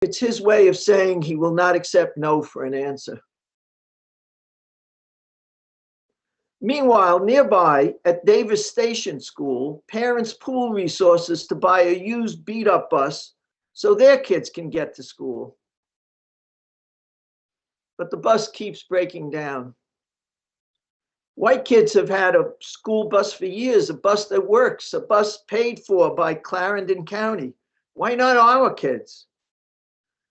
It's his way of saying he will not accept no for an answer. Meanwhile, nearby at Davis Station School, parents pool resources to buy a used beat-up bus so their kids can get to school. But the bus keeps breaking down. White kids have had a school bus for years, a bus that works, a bus paid for by Clarendon County. Why not our kids?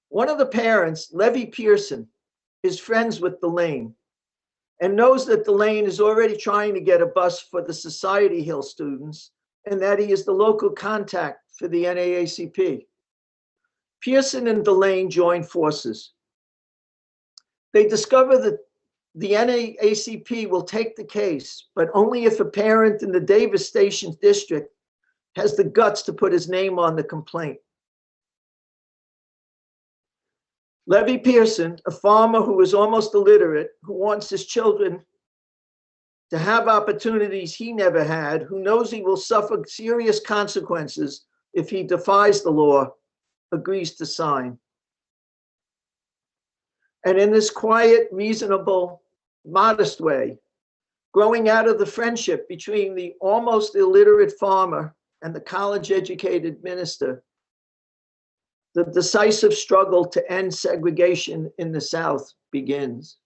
One of the parents, Levy Pearson, is friends with Delane and knows that Delane is already trying to get a bus for the Society Hill students and that he is the local contact for the NAACP. Pearson and Delane join forces. They discover that the NAACP will take the case, but only if a parent in the Davis Station district has the guts to put his name on the complaint. Levy Pearson, a farmer who is almost illiterate, who wants his children to have opportunities he never had, who knows he will suffer serious consequences if he defies the law, agrees to sign. And in this quiet, reasonable, modest way, growing out of the friendship between the almost illiterate farmer and the college-educated minister, the decisive struggle to end segregation in the South begins.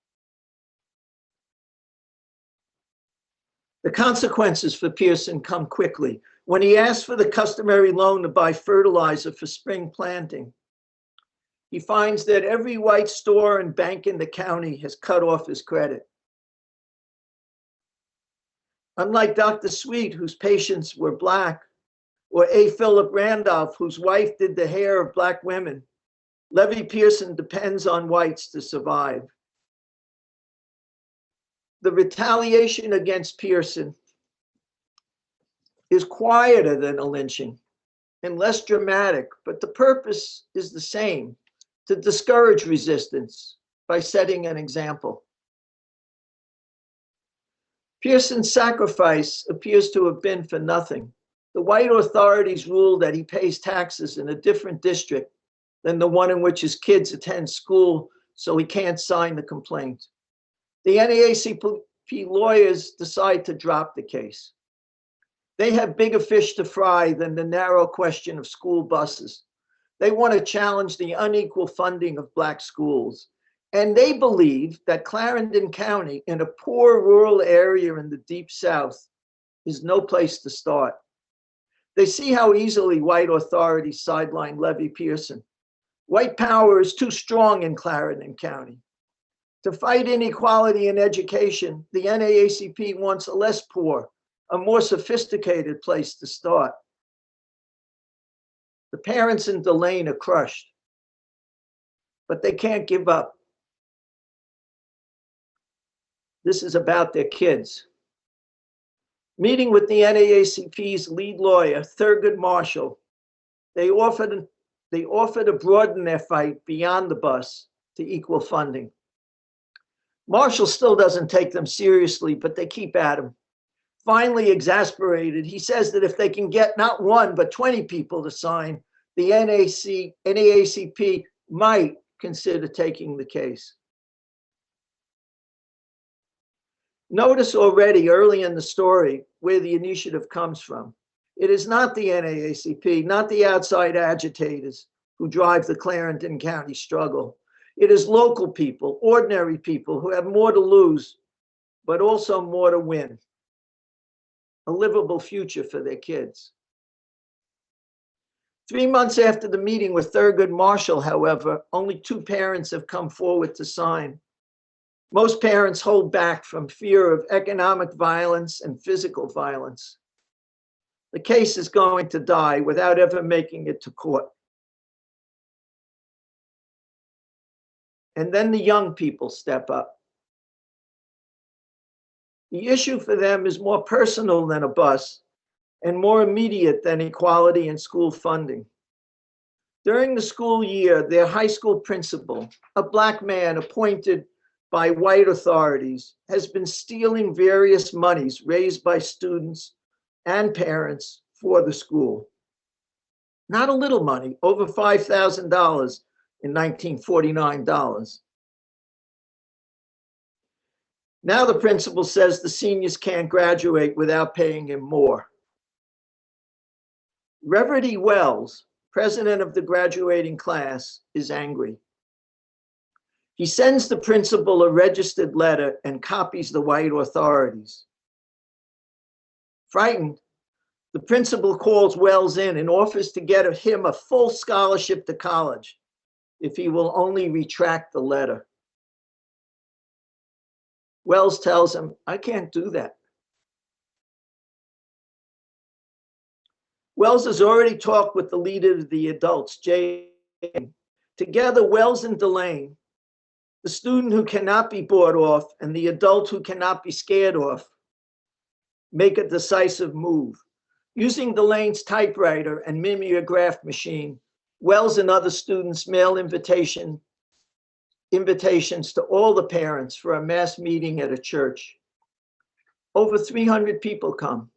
The consequences for Pearson come quickly. When he asks for the customary loan to buy fertilizer for spring planting, he finds that every white store and bank in the county has cut off his credit. Unlike Dr. Sweet, whose patients were Black, or A. Philip Randolph, whose wife did the hair of Black women, Levy Pearson depends on whites to survive. The retaliation against Pearson is quieter than a lynching and less dramatic, but the purpose is the same: to discourage resistance by setting an example. Pearson's sacrifice appears to have been for nothing. The white authorities rule that he pays taxes in a different district than the one in which his kids attend school, so he can't sign the complaint. The NAACP lawyers decide to drop the case. They have bigger fish to fry than the narrow question of school buses. They want to challenge the unequal funding of Black schools. And they believe that Clarendon County, in a poor rural area in the Deep South, is no place to start. They see how easily white authorities sideline Levy Pearson. White power is too strong in Clarendon County. To fight inequality in education, the NAACP wants a less poor, a more sophisticated place to start. The parents in Delane are crushed, but they can't give up. This is about their kids. Meeting with the NAACP's lead lawyer, Thurgood Marshall, they offered to broaden their fight beyond the bus to equal funding. Marshall still doesn't take them seriously, but they keep at him. Finally, exasperated, he says that if they can get not one, but 20 people to sign, the NAACP might consider taking the case. Notice already early in the story where the initiative comes from. It is not the NAACP, not the outside agitators who drive the Clarendon County struggle. It is local people, ordinary people who have more to lose, but also more to win. A livable future for their kids. 3 months after the meeting with Thurgood Marshall, however, only 2 parents have come forward to sign. Most parents hold back from fear of economic violence and physical violence. The case is going to die without ever making it to court. And then the young people step up. The issue for them is more personal than a bus and more immediate than equality in school funding. During the school year, their high school principal, a Black man appointed by white authorities, has been stealing various monies raised by students and parents for the school. Not a little money, over $5,000, in 1949 dollars. Now the principal says the seniors can't graduate without paying him more. Reverend E. Wells, president of the graduating class, is angry. He sends the principal a registered letter and copies the white authorities. Frightened, the principal calls Wells in and offers to get him a full scholarship to college if he will only retract the letter. Wells tells him, "I can't do that." Wells has already talked with the leader of the adults, Jay. Together, Wells and Delane, the student who cannot be bought off and the adult who cannot be scared off, make a decisive move. Using Delane's typewriter and mimeograph machine, Wells and other students mail invitations to all the parents for a mass meeting at a church. Over 300 people come.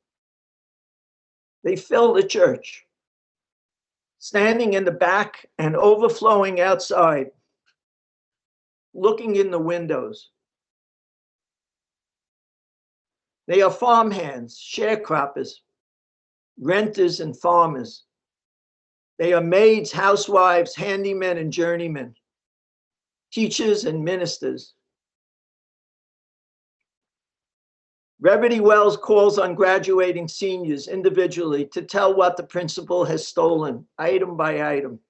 They fill the church, standing in the back and overflowing outside, looking in the windows. They are farmhands, sharecroppers, renters, and farmers. They are maids, housewives, handymen, and journeymen, teachers and ministers. Reverend E. Wells calls on graduating seniors individually to tell what the principal has stolen, item by item.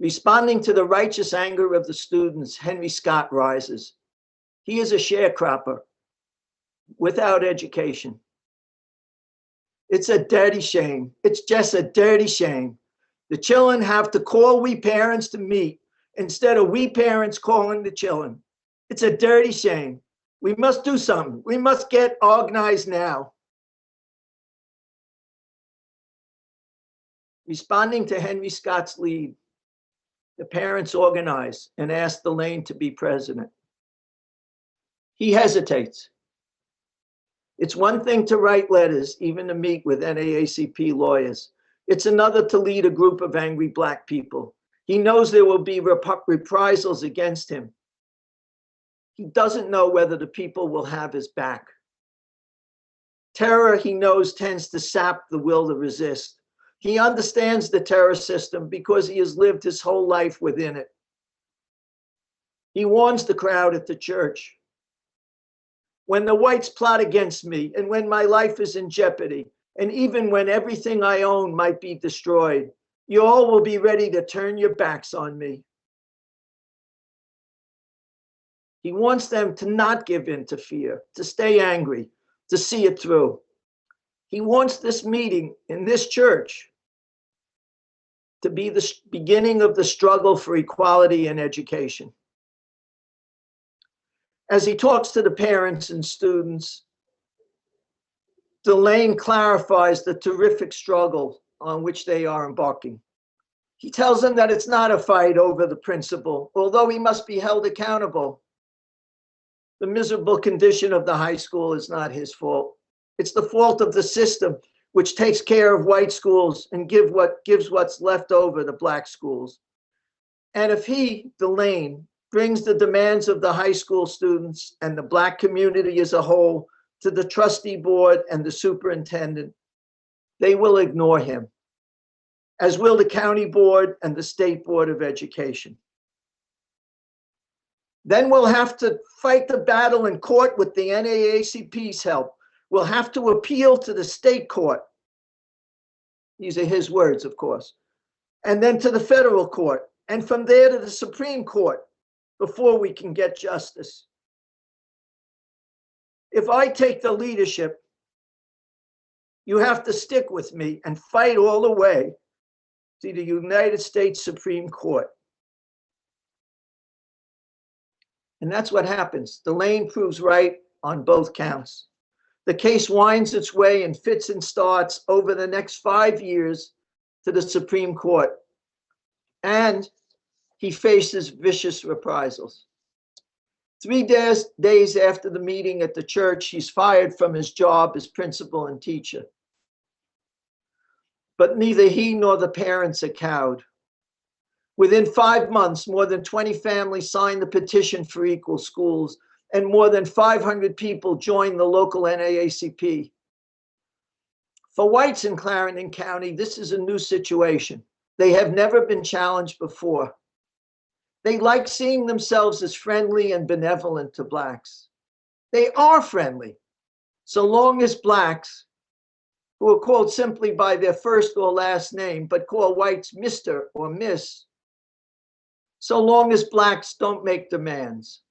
Responding to the righteous anger of the students, Henry Scott rises. He is a sharecropper without education. It's a dirty shame. It's just a dirty shame. The children have to call we parents to meet instead of we parents calling the children. It's a dirty shame. We must do something. We must get organized now. Responding to Henry Scott's lead, the parents organize and ask Delane to be president. He hesitates. It's one thing to write letters, even to meet with NAACP lawyers. It's another to lead a group of angry Black people. He knows there will be reprisals against him. He doesn't know whether the people will have his back. Terror, he knows, tends to sap the will to resist. He understands the terror system because he has lived his whole life within it. He warns the crowd at the church. When the whites plot against me, and when my life is in jeopardy, and even when everything I own might be destroyed, you all will be ready to turn your backs on me. He wants them to not give in to fear, to stay angry, to see it through. He wants this meeting in this church to be the beginning of the struggle for equality and education. As he talks to the parents and students, Delane clarifies the terrific struggle on which they are embarking. He tells them that it's not a fight over the principal, although he must be held accountable. The miserable condition of the high school is not his fault. It's the fault of the system, which takes care of white schools and gives what's left over to Black schools. And if he, Delane, brings the demands of the high school students and the Black community as a whole to the trustee board and the superintendent, they will ignore him, as will the county board and the state board of education. Then we'll have to fight the battle in court with the NAACP's help. We'll have to appeal to the state court. These are his words, of course. And then to the federal court, and from there to the Supreme Court before we can get justice. If I take the leadership, you have to stick with me and fight all the way to the United States Supreme Court. And that's what happens. Delane proves right on both counts. The case winds its way in fits and starts over the next 5 years to the Supreme Court. And he faces vicious reprisals. 3 days after the meeting at the church, he's fired from his job as principal and teacher. but neither he nor the parents are cowed. Within 5 months, more than 20 families signed the petition for equal schools, and more than 500 people joined the local NAACP. For whites in Clarendon County, this is a new situation. They have never been challenged before. They like seeing themselves as friendly and benevolent to blacks. They are friendly, so long as blacks, who are called simply by their first or last name, but call whites Mr. or Miss, so long as blacks don't make demands.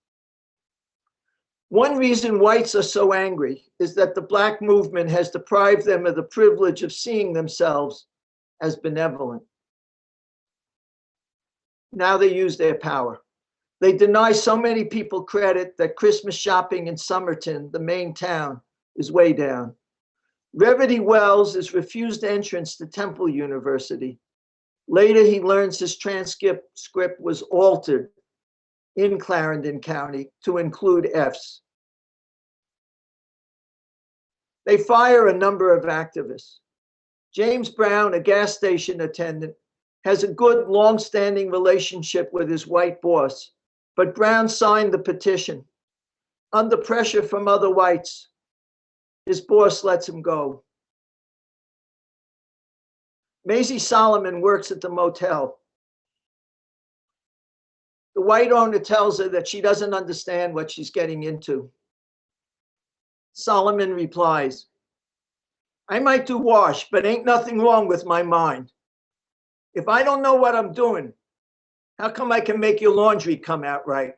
One reason whites are so angry is that the black movement has deprived them of the privilege of seeing themselves as benevolent. Now they use their power. They deny so many people credit that Christmas shopping in Somerton, the main town, is way down. Revity Wells is refused entrance to Temple University. Later, he learns his transcript was altered in Clarendon County to include Fs. They fire a number of activists. James Brown, a gas station attendant, has a good, long-standing relationship with his white boss, but Brown signed the petition. Under pressure from other whites, his boss lets him go. Maisie Solomon works at the motel. The white owner tells her that she doesn't understand what she's getting into. Solomon replies, "I might do wash, but ain't nothing wrong with my mind. If I don't know what I'm doing, how come I can make your laundry come out right?"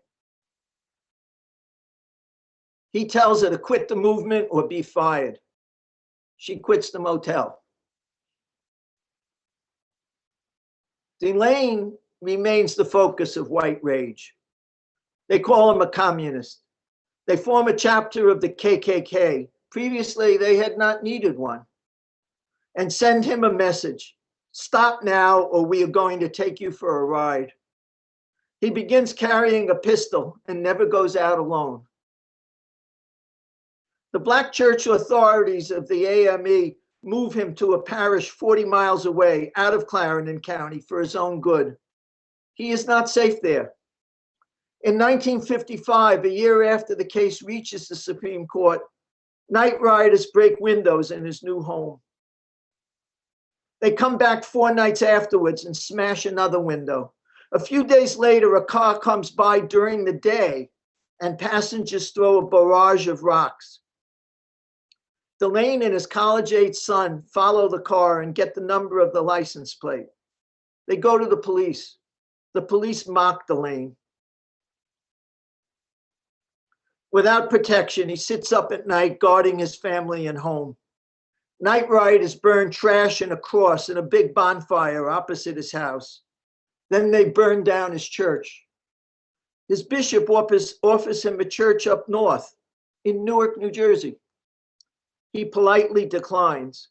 He tells her to quit the movement or be fired. She quits the motel. Delane remains the focus of white rage. They call him a communist. They form a chapter of the KKK. Previously, they had not needed one. And send him a message. Stop now, or we are going to take you for a ride. He begins carrying a pistol and never goes out alone. The black church authorities of the AME move him to a parish 40 miles away out of Clarendon County for his own good. He is not safe there. In 1955, a year after the case reaches the Supreme Court, night riders break windows in his new home. They come back 4 nights afterwards and smash another window. A few days later, a car comes by during the day and passengers throw a barrage of rocks. Delane and his college-age son follow the car and get the number of the license plate. They go to the police. The police mock Delane. Without protection, he sits up at night guarding his family and home. Night riders burn trash and a cross in a big bonfire opposite his house. Then they burn down his church. His bishop offers him a church up north in Newark, New Jersey. He politely declines.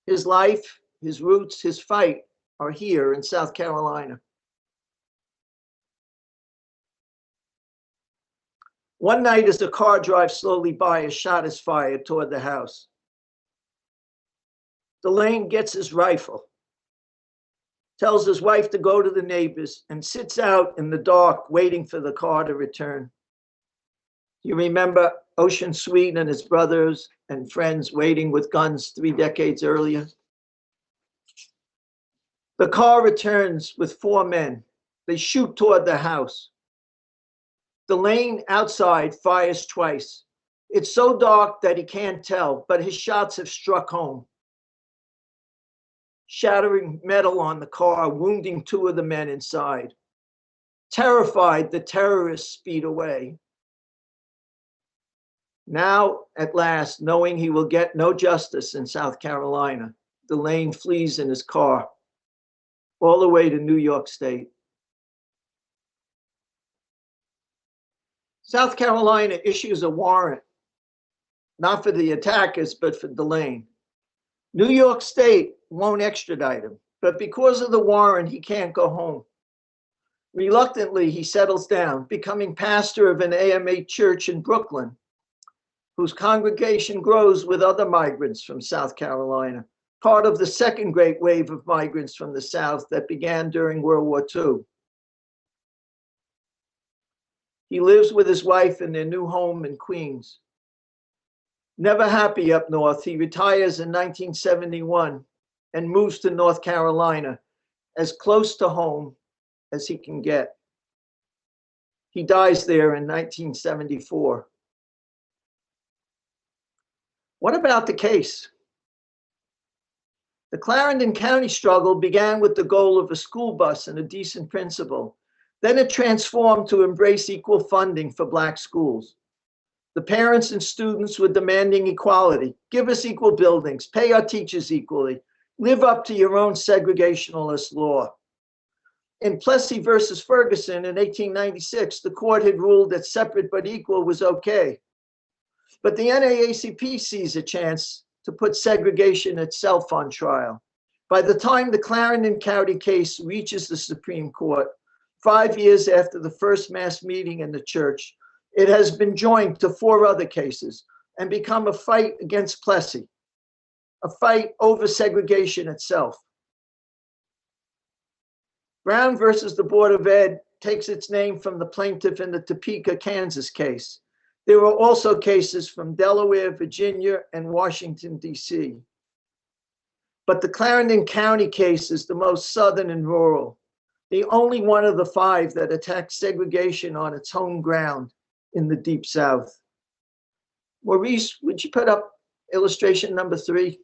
His life, his roots, his fight are here in South Carolina. One night as the car drives slowly by, a shot is fired toward the house. Delane gets his rifle, tells his wife to go to the neighbors, and sits out in the dark waiting for the car to return. You remember Ocean Sweet and his brothers and friends waiting with guns 3 decades earlier? The car returns with 4 men. They shoot toward the house. Delane outside fires twice. It's so dark that he can't tell, but his shots have struck home, shattering metal on the car, wounding 2 of the men inside. Terrified, the terrorists speed away. Now, at last, knowing he will get no justice in South Carolina, Delane flees in his car all the way to New York State. South Carolina issues a warrant, not for the attackers, but for Delane. New York State won't extradite him, but because of the warrant, he can't go home. Reluctantly, he settles down, becoming pastor of an AMA church in Brooklyn, whose congregation grows with other migrants from South Carolina, part of the second great wave of migrants from the South that began during World War II. He lives with his wife in their new home in Queens. Never happy up north, he retires in 1971 and moves to North Carolina, as close to home as he can get. He dies there in 1974. What about the case? The Clarendon County struggle began with the goal of a school bus and a decent principal. Then it transformed to embrace equal funding for Black schools. The parents and students were demanding equality. Give us equal buildings, pay our teachers equally, live up to your own segregationalist law. In Plessy versus Ferguson in 1896, the court had ruled that separate but equal was okay. But the NAACP sees a chance to put segregation itself on trial. By the time the Clarendon County case reaches the Supreme Court, 5 years after the first mass meeting in the church, it has been joined to 4 other cases and become a fight against Plessy, a fight over segregation itself. Brown versus the Board of Ed takes its name from the plaintiff in the Topeka, Kansas case. There were also cases from Delaware, Virginia, and Washington, D.C. But the Clarendon County case is the most southern and rural, the only one of the 5 that attacks segregation on its home ground in the Deep South. Maurice, would you put up illustration number 3?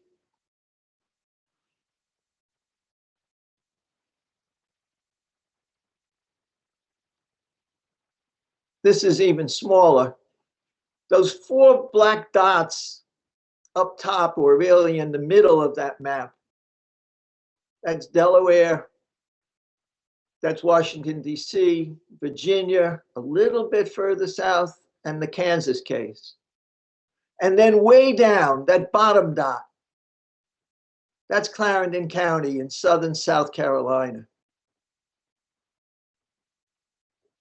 This is even smaller. Those 4 black dots up top, or really in the middle of that map, that's Delaware, that's Washington, D.C., Virginia, a little bit further south, and the Kansas case. And then way down, that bottom dot, that's Clarendon County in southern South Carolina.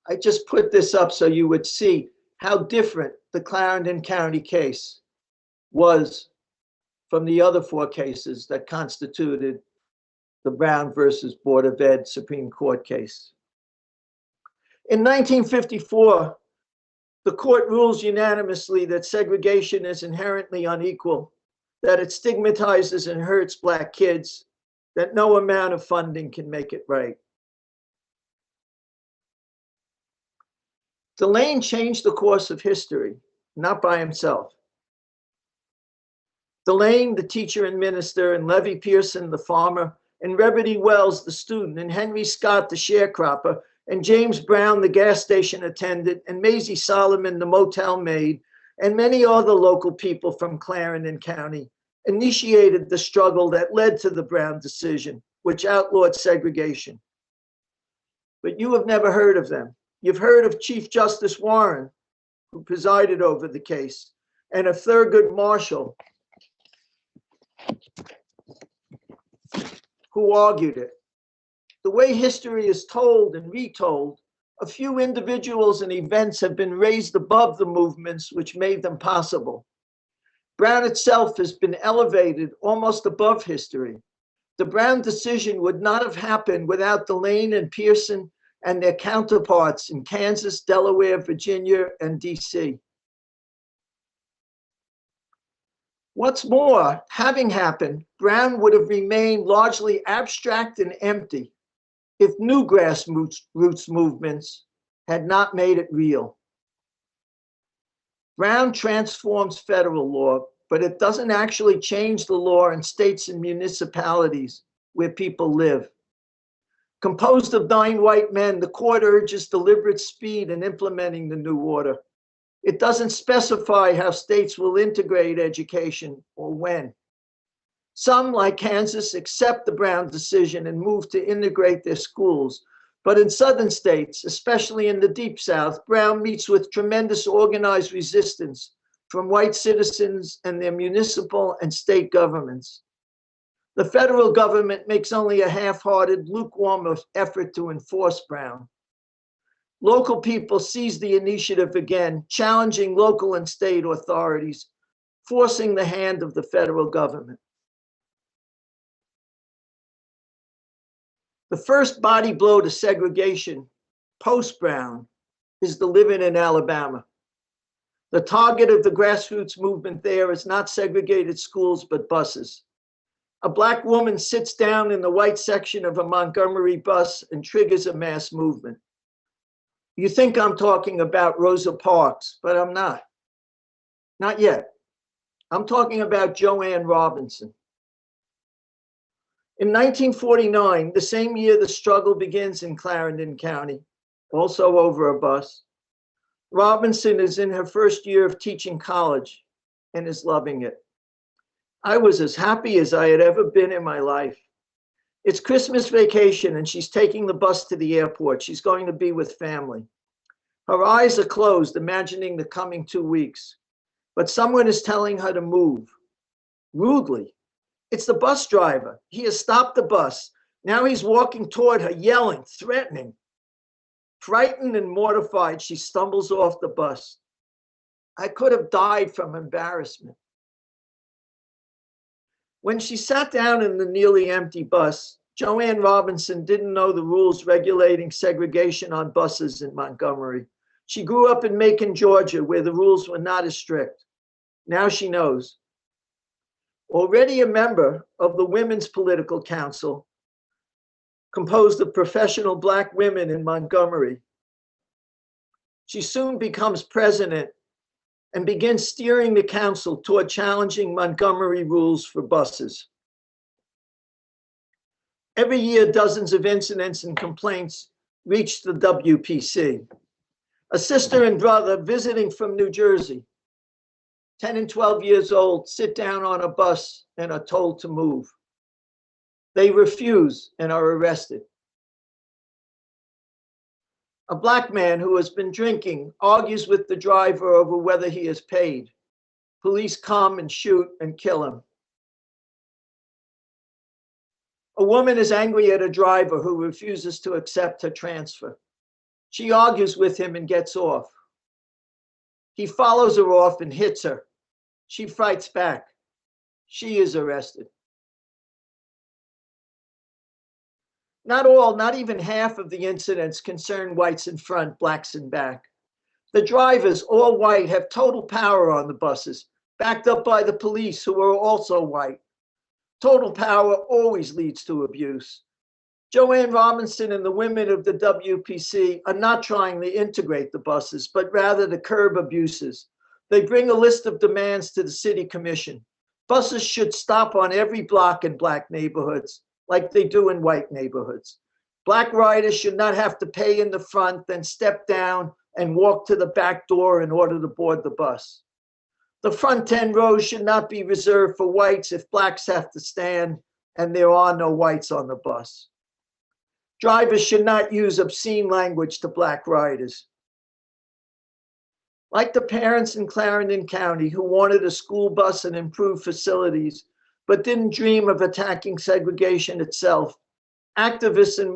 I just put this up so you would see how different the Clarendon County case was from the other 4 cases that constituted the Brown versus Board of Ed Supreme Court case. In 1954, the court rules unanimously that segregation is inherently unequal, that it stigmatizes and hurts Black kids, that no amount of funding can make it right. Delane changed the course of history, not by himself. Delane, the teacher and minister, and Levy Pearson, the farmer, and Reverdy Wells, the student, and Henry Scott, the sharecropper, and James Brown, the gas station attendant, and Maisie Solomon, the motel maid, and many other local people from Clarendon County initiated the struggle that led to the Brown decision, which outlawed segregation. But you have never heard of them. You've heard of Chief Justice Warren, who presided over the case, and of Thurgood Marshall, who argued it. The way history is told and retold, a few individuals and events have been raised above the movements which made them possible. Brown itself has been elevated almost above history. The Brown decision would not have happened without Delane and Pearson and their counterparts in Kansas, Delaware, Virginia, and DC. What's more, having happened, Brown would have remained largely abstract and empty if new grassroots movements had not made it real. Brown transforms federal law, but it doesn't actually change the law in states and municipalities where people live. Composed of 9 white men, the court urges deliberate speed in implementing the new order. It doesn't specify how states will integrate education or when. Some, like Kansas, accept the Brown decision and move to integrate their schools. But in southern states, especially in the Deep South, Brown meets with tremendous organized resistance from white citizens and their municipal and state governments. The federal government makes only a half-hearted, lukewarm effort to enforce Brown. Local people seize the initiative again, challenging local and state authorities, forcing the hand of the federal government. The first body blow to segregation post-Brown is the living in Alabama. The target of the grassroots movement there is not segregated schools, but buses. A Black woman sits down in the white section of a Montgomery bus and triggers a mass movement. You think I'm talking about Rosa Parks, but I'm not. Not yet. I'm talking about Joanne Robinson. In 1949, the same year the struggle begins in Clarendon County, also over a bus, Robinson is in her first year of teaching college and is loving it. I was as happy as I had ever been in my life. It's Christmas vacation and she's taking the bus to the airport. She's going to be with family. Her eyes are closed, imagining the coming 2 weeks. But someone is telling her to move, rudely. It's the bus driver. He has stopped the bus. Now he's walking toward her, yelling, threatening. Frightened and mortified, she stumbles off the bus. I could have died from embarrassment. When she sat down in the nearly empty bus, Joanne Robinson didn't know the rules regulating segregation on buses in Montgomery. She grew up in Macon, Georgia, where the rules were not as strict. Now she knows. Already a member of the Women's Political Council, composed of professional Black women in Montgomery, she soon becomes president and begins steering the council toward challenging Montgomery rules for buses. Every year, dozens of incidents and complaints reach the WPC. A sister and brother visiting from New Jersey, 10 and 12 years old, sit down on a bus and are told to move. They refuse and are arrested. A Black man who has been drinking argues with the driver over whether he is paid. Police come and shoot and kill him. A woman is angry at a driver who refuses to accept her transfer. She argues with him and gets off. He follows her off and hits her. She fights back. She is arrested. Not all, not even half of the incidents concern whites in front, Blacks in back. The drivers, all white, have total power on the buses, backed up by the police who are also white. Total power always leads to abuse. Joanne Robinson and the women of the WPC are not trying to integrate the buses, but rather to curb abuses. They bring a list of demands to the city commission. Buses should stop on every block in Black neighborhoods, like they do in white neighborhoods. Black riders should not have to pay in the front, then step down and walk to the back door in order to board the bus. The front 10 rows should not be reserved for whites if Blacks have to stand and there are no whites on the bus. Drivers should not use obscene language to Black riders. Like the parents in Clarendon County who wanted a school bus and improved facilities, but didn't dream of attacking segregation itself, activists in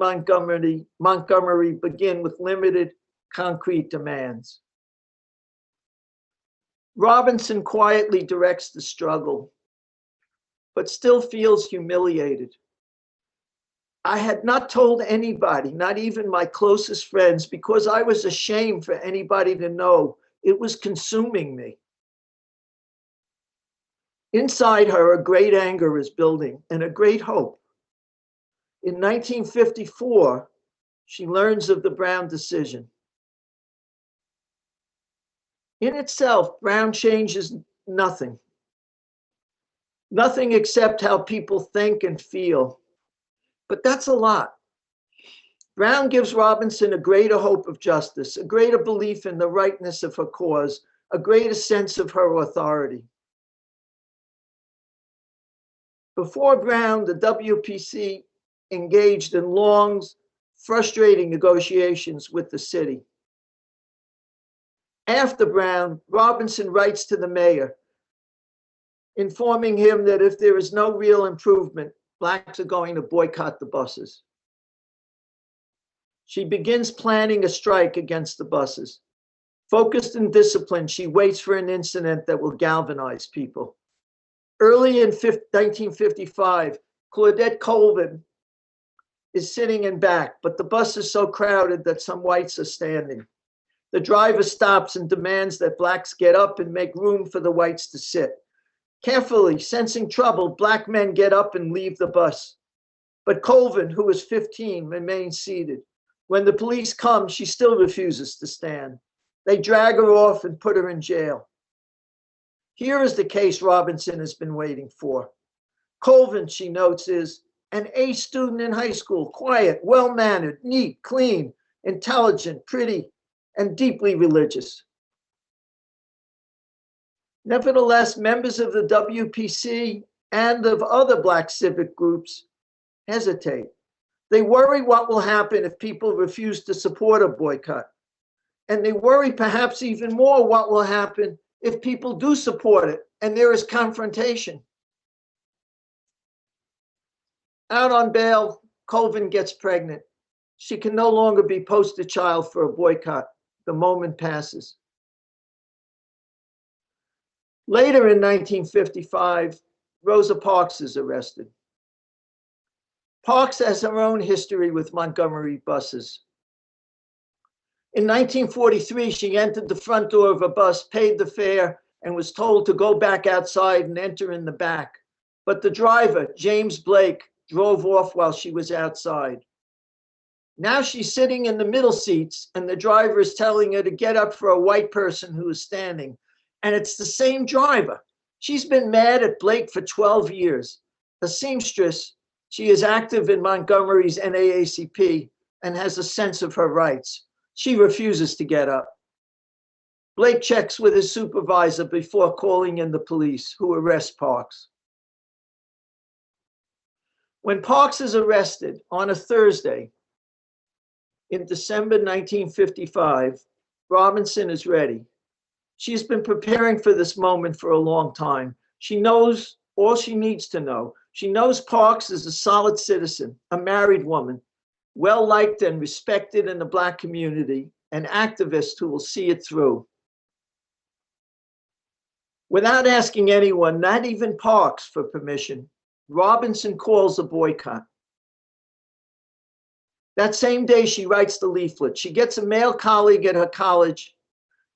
Montgomery begin with limited, concrete demands. Robinson quietly directs the struggle, but still feels humiliated. I had not told anybody, not even my closest friends, because I was ashamed for anybody to know. It was consuming me. Inside her, a great anger is building and a great hope. In 1954, she learns of the Brown decision. In itself, Brown changes nothing. Nothing except how people think and feel. But that's a lot. Brown gives Robinson a greater hope of justice, a greater belief in the rightness of her cause, a greater sense of her authority. Before Brown, the WPC engaged in long, frustrating negotiations with the city. After Brown, Robinson writes to the mayor, informing him that if there is no real improvement, Blacks are going to boycott the buses. She begins planning a strike against the buses. Focused and disciplined, she waits for an incident that will galvanize people. Early in 1955, Claudette Colvin is sitting in back, but the bus is so crowded that some whites are standing. The driver stops and demands that blacks get up and make room for the whites to sit. Carefully, sensing trouble, black men get up and leave the bus. But Colvin, who is 15, remains seated. When the police come, she still refuses to stand. They drag her off and put her in jail. Here is the case Robinson has been waiting for. Colvin, she notes, is an A student in high school, quiet, well-mannered, neat, clean, intelligent, pretty, and deeply religious. Nevertheless, members of the WPC and of other Black civic groups hesitate. They worry what will happen if people refuse to support a boycott. And they worry perhaps even more what will happen if people do support it and there is confrontation. Out on bail, Colvin gets pregnant. She can no longer be poster child for a boycott. The moment passes. Later in 1955, Rosa Parks is arrested. Parks has her own history with Montgomery buses. In 1943, she entered the front door of a bus, paid the fare, and was told to go back outside and enter in the back. But the driver, James Blake, drove off while she was outside. Now she's sitting in the middle seats, and the driver is telling her to get up for a white person who is standing. And it's the same driver. She's been mad at Blake for 12 years. A seamstress, she is active in Montgomery's NAACP and has a sense of her rights. She refuses to get up. Blake checks with his supervisor before calling in the police, who arrest Parks. When Parks is arrested on a Thursday in December 1955, Robinson is ready. She's been preparing for this moment for a long time. She knows all she needs to know. She knows Parks is a solid citizen, a married woman, well-liked and respected in the Black community, an activist who will see it through. Without asking anyone, not even Parks, for permission, Robinson calls a boycott. That same day, she writes the leaflet. She gets a male colleague at her college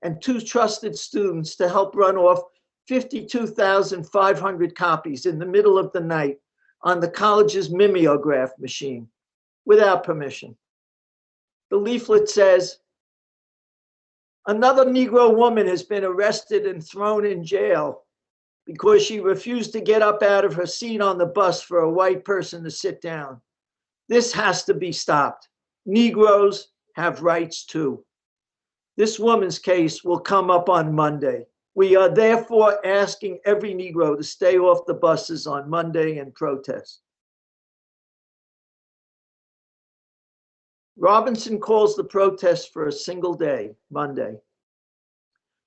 and 2 trusted students to help run off 52,500 copies in the middle of the night on the college's mimeograph machine without permission. The leaflet says, another Negro woman has been arrested and thrown in jail because she refused to get up out of her seat on the bus for a white person to sit down. This has to be stopped. Negroes have rights too. This woman's case will come up on Monday. We are therefore asking every Negro to stay off the buses on Monday and protest. Robinson calls the protest for a single day, Monday.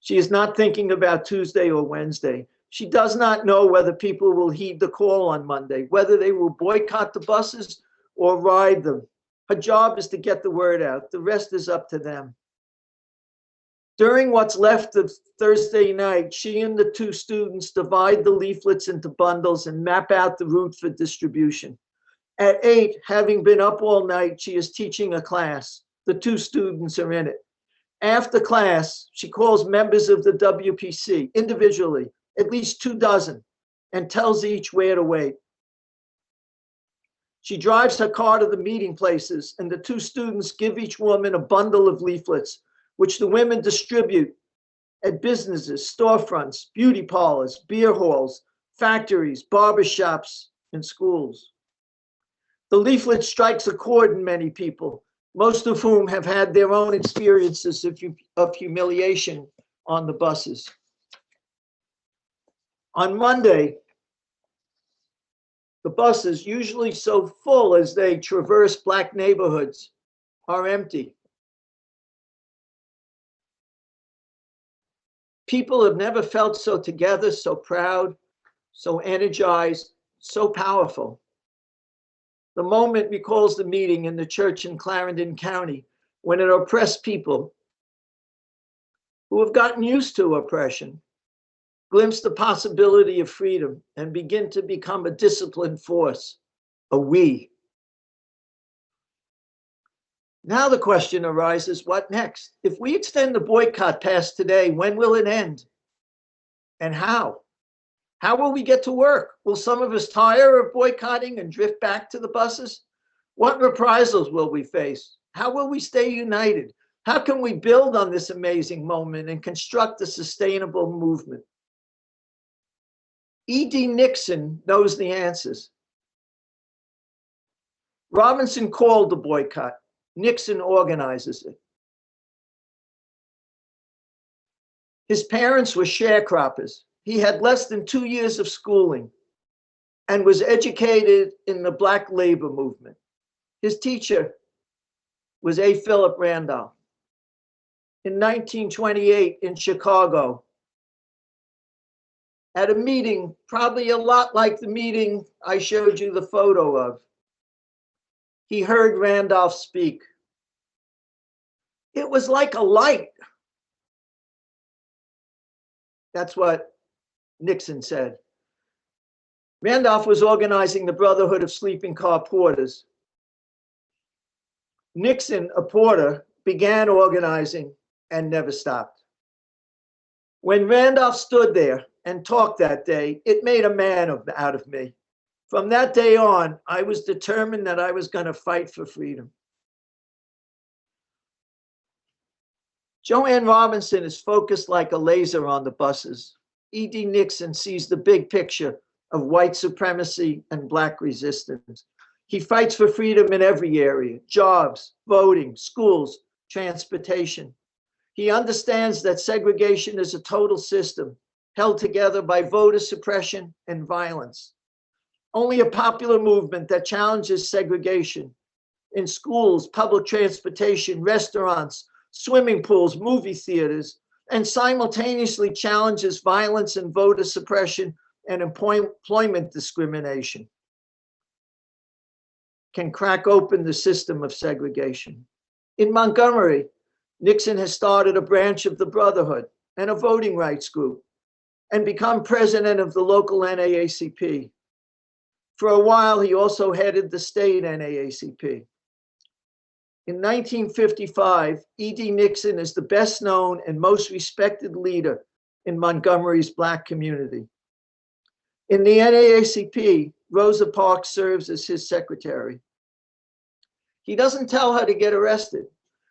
She is not thinking about Tuesday or Wednesday. She does not know whether people will heed the call on Monday, whether they will boycott the buses or ride them. Her job is to get the word out. The rest is up to them. During what's left of Thursday night, she and the 2 students divide the leaflets into bundles and map out the route for distribution. At 8, having been up all night, she is teaching a class. The 2 students are in it. After class, she calls members of the WPC individually, at least 24, and tells each where to wait. She drives her car to the meeting places, and the 2 students give each woman a bundle of leaflets, which the women distribute at businesses, storefronts, beauty parlors, beer halls, factories, barbershops, and schools. The leaflet strikes a chord in many people, most of whom have had their own experiences of humiliation on the buses. On Monday, the buses, usually so full as they traverse Black neighborhoods, are empty. People have never felt so together, so proud, so energized, so powerful. The moment recalls the meeting in the church in Clarendon County when an oppressed people who have gotten used to oppression glimpse the possibility of freedom and begin to become a disciplined force, a we. Now the question arises, what next? If we extend the boycott past today, when will it end? And how? How will we get to work? Will some of us tire of boycotting and drift back to the buses? What reprisals will we face? How will we stay united? How can we build on this amazing moment and construct a sustainable movement? E.D. Nixon knows the answers. Robinson called the boycott. Nixon organizes it. His parents were sharecroppers. He had less than 2 years of schooling and was educated in the Black labor movement. His teacher was A. Philip Randolph. In 1928 in Chicago, at a meeting, probably a lot like the meeting I showed you the photo of, he heard Randolph speak. It was like a light. That's what Nixon said. Randolph was organizing the Brotherhood of Sleeping Car Porters. Nixon, a porter, began organizing and never stopped. When Randolph stood there and talked that day, it made a man out of me. From that day on, I was determined that I was going to fight for freedom. Joanne Robinson is focused like a laser on the buses. E.D. Nixon sees the big picture of white supremacy and Black resistance. He fights for freedom in every area: jobs, voting, schools, transportation. He understands that segregation is a total system held together by voter suppression and violence. Only a popular movement that challenges segregation in schools, public transportation, restaurants, swimming pools, movie theaters, and simultaneously challenges violence and voter suppression and employment discrimination can crack open the system of segregation. In Montgomery, Nixon has started a branch of the Brotherhood and a voting rights group and become president of the local NAACP. For a while, he also headed the state NAACP. In 1955, E.D. Nixon is the best known and most respected leader in Montgomery's Black community. In the NAACP, Rosa Parks serves as his secretary. He doesn't tell her to get arrested,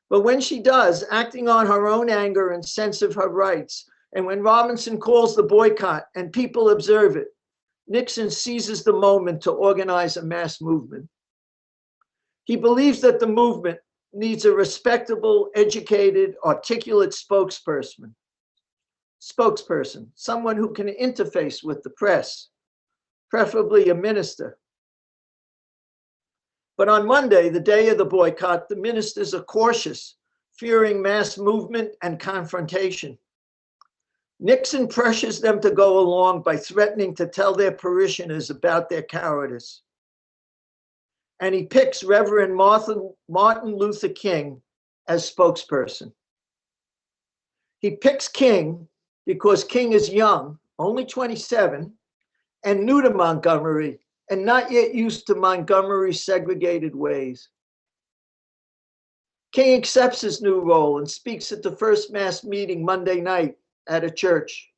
but when she does, acting on her own anger and sense of her rights, and when Robinson calls the boycott and people observe it, Nixon seizes the moment to organize a mass movement. He believes that the movement needs a respectable, educated, articulate spokesperson, someone who can interface with the press, preferably a minister. But on Monday, the day of the boycott, the ministers are cautious, fearing mass movement and confrontation. Nixon pressures them to go along by threatening to tell their parishioners about their cowardice. And he picks Reverend Martin Luther King as spokesperson. He picks King because King is young, only 27, and new to Montgomery, and not yet used to Montgomery's segregated ways. King accepts his new role and speaks at the first mass meeting Monday night at a church.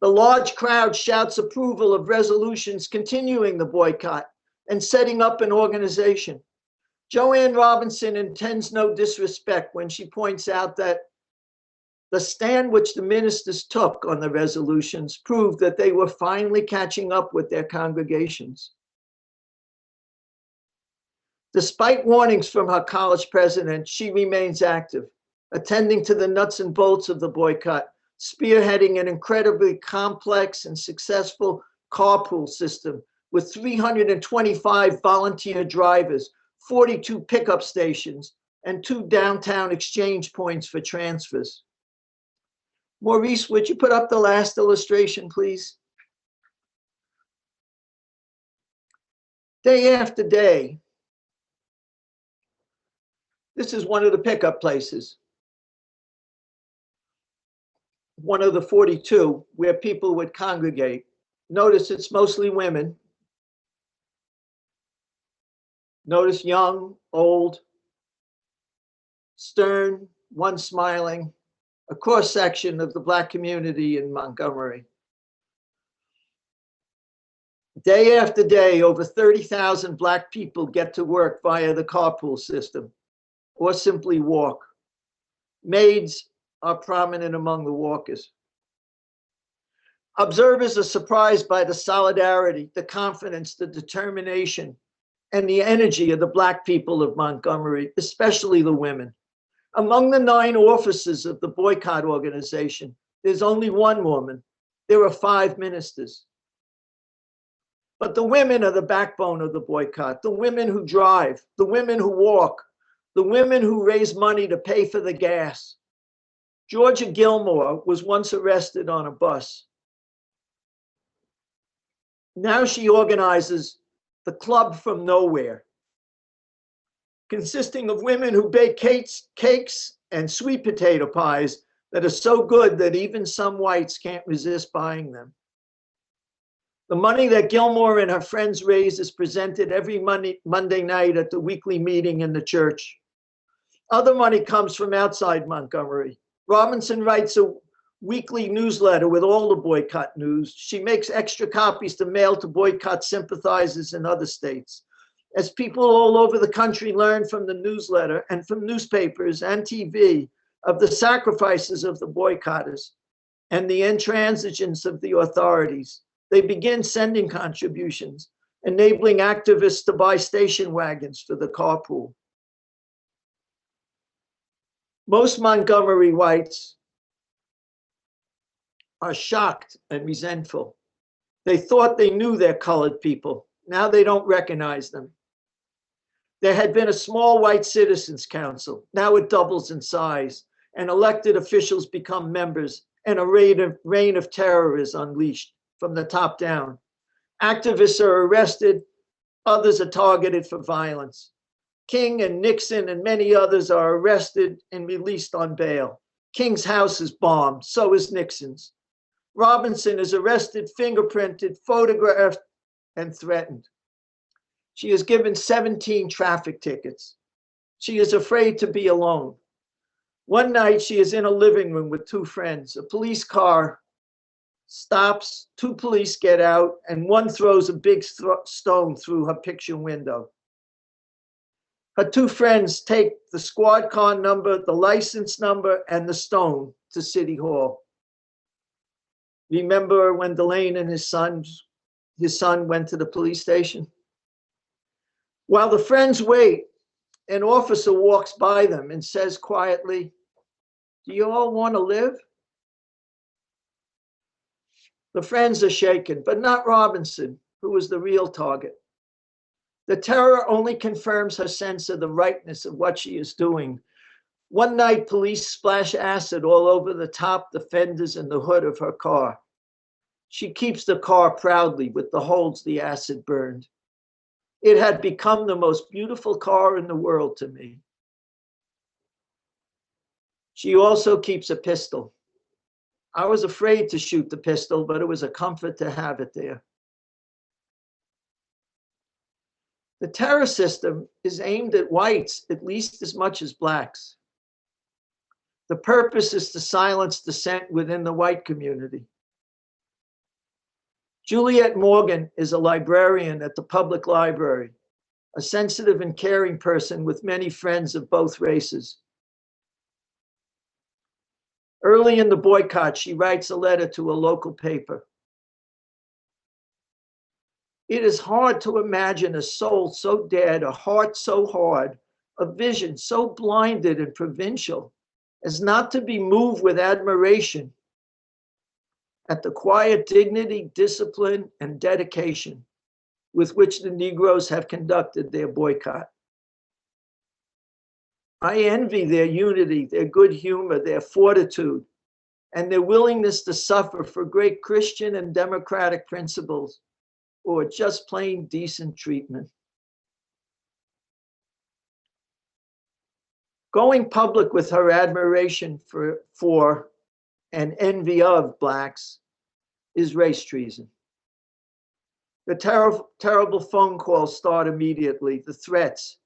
The large crowd shouts approval of resolutions continuing the boycott and setting up an organization. Joanne Robinson intends no disrespect when she points out that the stand which the ministers took on the resolutions proved that they were finally catching up with their congregations. Despite warnings from her college president, she remains active, attending to the nuts and bolts of the boycott, spearheading an incredibly complex and successful carpool system with 325 volunteer drivers, 42 pickup stations, and 2 downtown exchange points for transfers. Maurice, would you put up the last illustration, please? Day after day, this is one of the pickup places, one of the 42 where people would congregate. Notice it's mostly women. Notice young, old, stern, one smiling, a cross-section of the Black community in Montgomery. Day after day, over 30,000 Black people get to work via the carpool system or simply walk. Maids are prominent among the walkers. Observers are surprised by the solidarity, the confidence, the determination, and the energy of the Black people of Montgomery, especially the women. Among the 9 officers of the boycott organization, there's only 1 woman. There are 5 ministers. But the women are the backbone of the boycott, the women who drive, the women who walk, the women who raise money to pay for the gas. Georgia Gilmore was once arrested on a bus. Now she organizes the Club from Nowhere, consisting of women who bake cakes and sweet potato pies that are so good that even some whites can't resist buying them. The money that Gilmore and her friends raise is presented every Monday night at the weekly meeting in the church. Other money comes from outside Montgomery. Robinson writes a weekly newsletter with all the boycott news. She makes extra copies to mail to boycott sympathizers in other states. As people all over the country learn from the newsletter and from newspapers and TV of the sacrifices of the boycotters and the intransigence of the authorities, they begin sending contributions, enabling activists to buy station wagons for the carpool. Most Montgomery whites are shocked and resentful. They thought they knew their colored people. Now they don't recognize them. There had been a small white citizens council. Now it doubles in size, and elected officials become members, and a reign of terror is unleashed from the top down. Activists are arrested, others are targeted for violence. King and Nixon and many others are arrested and released on bail. King's house is bombed, so is Nixon's. Robinson is arrested, fingerprinted, photographed, and threatened. She is given 17 traffic tickets. She is afraid to be alone. One night she is in a living room with 2 friends. A police car stops, 2 police get out, and one throws a big stone through her picture window. Her 2 friends take the squad car number, the license number, and the stone to City Hall. Remember when Delane and his son went to the police station? While the friends wait, an officer walks by them and says quietly, "Do you all want to live?" The friends are shaken, but not Robinson, who was the real target. The terror only confirms her sense of the rightness of what she is doing. One night, police splash acid all over the top, the fenders, and the hood of her car. She keeps the car proudly with the holes the acid burned. It had become the most beautiful car in the world to me. She also keeps a pistol. I was afraid to shoot the pistol, but it was a comfort to have it there. The terror system is aimed at whites at least as much as blacks. The purpose is to silence dissent within the white community. Juliet Morgan is a librarian at the public library, a sensitive and caring person with many friends of both races. Early in the boycott, she writes a letter to a local paper. It is hard to imagine a soul so dead, a heart so hard, a vision so blinded and provincial as not to be moved with admiration at the quiet dignity, discipline, and dedication with which the Negroes have conducted their boycott. I envy their unity, their good humor, their fortitude, and their willingness to suffer for great Christian and democratic principles, or just plain decent treatment. Going public with her admiration for and envy of blacks is race treason. The terrible phone calls start immediately, the threats,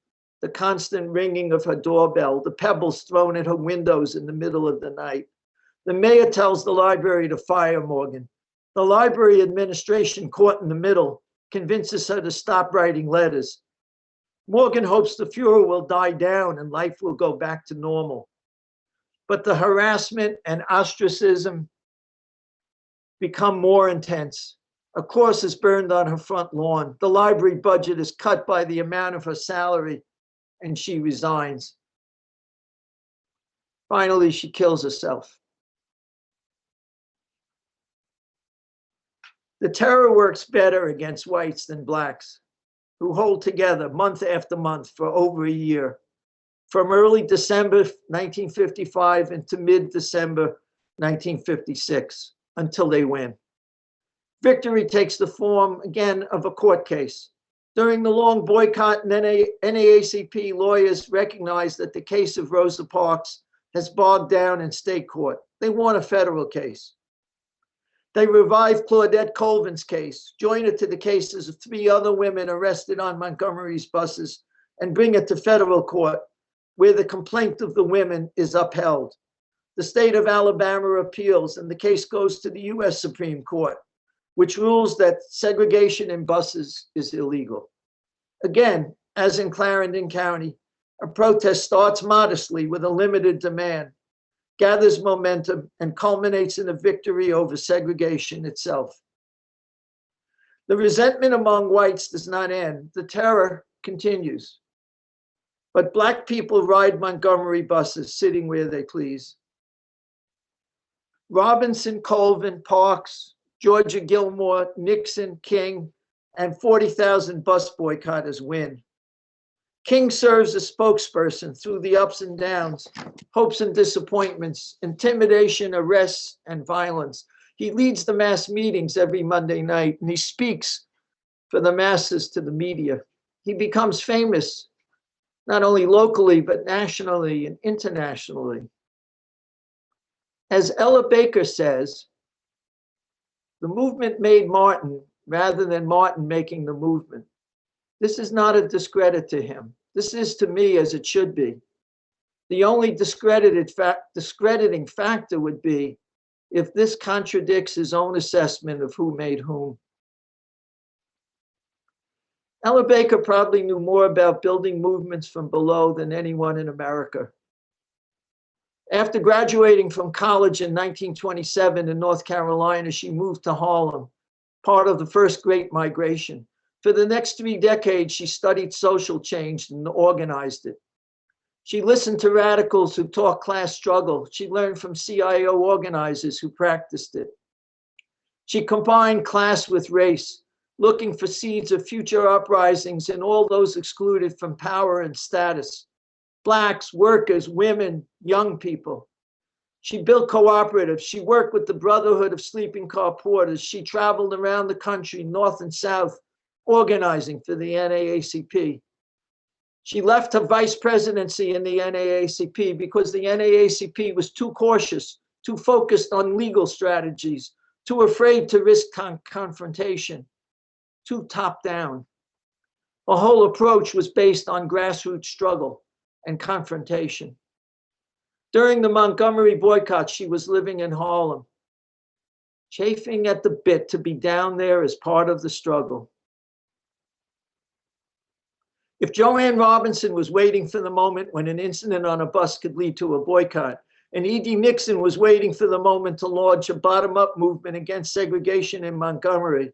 the constant ringing of her doorbell, the pebbles thrown at her windows in the middle of the night. The mayor tells the library to fire Morgan. The library administration, caught in the middle, convinces her to stop writing letters. Morgan hopes the furor will die down and life will go back to normal. But the harassment and ostracism become more intense. A cross is burned on her front lawn. The library budget is cut by the amount of her salary, and she resigns. Finally, she kills herself. The terror works better against whites than blacks, who hold together month after month for over a year, from early December 1955 into mid-December 1956, until they win. Victory takes the form, again, of a court case. During the long boycott, NAACP lawyers recognized that the case of Rosa Parks has bogged down in state court. They want a federal case. They revived Claudette Colvin's case, join it to the cases of 3 other women arrested on Montgomery's buses, and bring it to federal court, where the complaint of the women is upheld. The state of Alabama appeals, and the case goes to the US Supreme Court, which rules that segregation in buses is illegal. Again, as in Clarendon County, a protest starts modestly with a limited demand, gathers momentum, and culminates in a victory over segregation itself. The resentment among whites does not end. The terror continues. But Black people ride Montgomery buses, sitting where they please. Robinson, Colvin, Parks, Georgia Gilmore, Nixon, King, and 40,000 bus boycotters win. King serves as spokesperson through the ups and downs, hopes and disappointments, intimidation, arrests, and violence. He leads the mass meetings every Monday night, and he speaks for the masses to the media. He becomes famous, not only locally, but nationally and internationally. As Ella Baker says, the movement made Martin rather than Martin making the movement. This is not a discredit to him. This is to me as it should be. The only discrediting factor would be if this contradicts his own assessment of who made whom. Ella Baker probably knew more about building movements from below than anyone in America. After graduating from college in 1927 in North Carolina, she moved to Harlem, part of the first Great Migration. For the next 3 decades, she studied social change and organized it. She listened to radicals who taught class struggle. She learned from CIO organizers who practiced it. She combined class with race, looking for seeds of future uprisings in all those excluded from power and status: Blacks, workers, women, young people. She built cooperatives. She worked with the Brotherhood of Sleeping Car Porters. She traveled around the country, north and south, organizing for the NAACP. She left her vice presidency in the NAACP because the NAACP was too cautious, too focused on legal strategies, too afraid to risk confrontation, too top-down. Her whole approach was based on grassroots struggle and confrontation. During the Montgomery boycott, she was living in Harlem, chafing at the bit to be down there as part of the struggle. If Joanne Robinson was waiting for the moment when an incident on a bus could lead to a boycott, and E.D. Nixon was waiting for the moment to launch a bottom-up movement against segregation in Montgomery,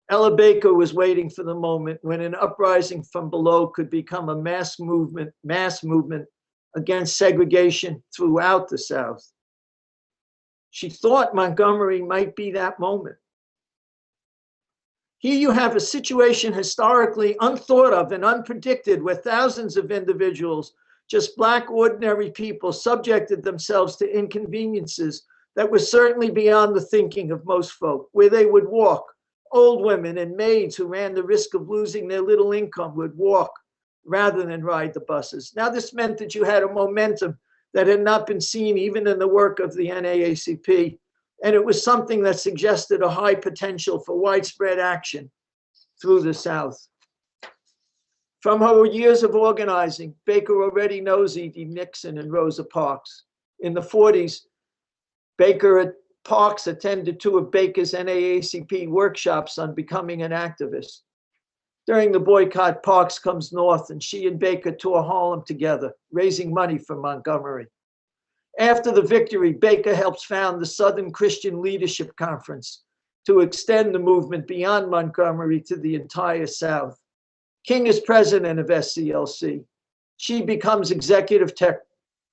Ella Baker was waiting for the moment when an uprising from below could become a mass movement against segregation throughout the South. She thought Montgomery might be that moment. Here you have a situation historically unthought of and unpredicted, where thousands of individuals, just Black ordinary people, subjected themselves to inconveniences that were certainly beyond the thinking of most folk, where they would walk. Old women and maids who ran the risk of losing their little income would walk rather than ride the buses. Now, this meant that you had a momentum that had not been seen even in the work of the NAACP. And it was something that suggested a high potential for widespread action through the South. From her years of organizing, Baker already knows E.D. Nixon and Rosa Parks. In the 40s, Parks attended two of Baker's NAACP workshops on becoming an activist. During the boycott, Parks comes north and she and Baker tour Harlem together, raising money for Montgomery. After the victory, Baker helps found the Southern Christian Leadership Conference to extend the movement beyond Montgomery to the entire South. King is president of SCLC. She becomes executive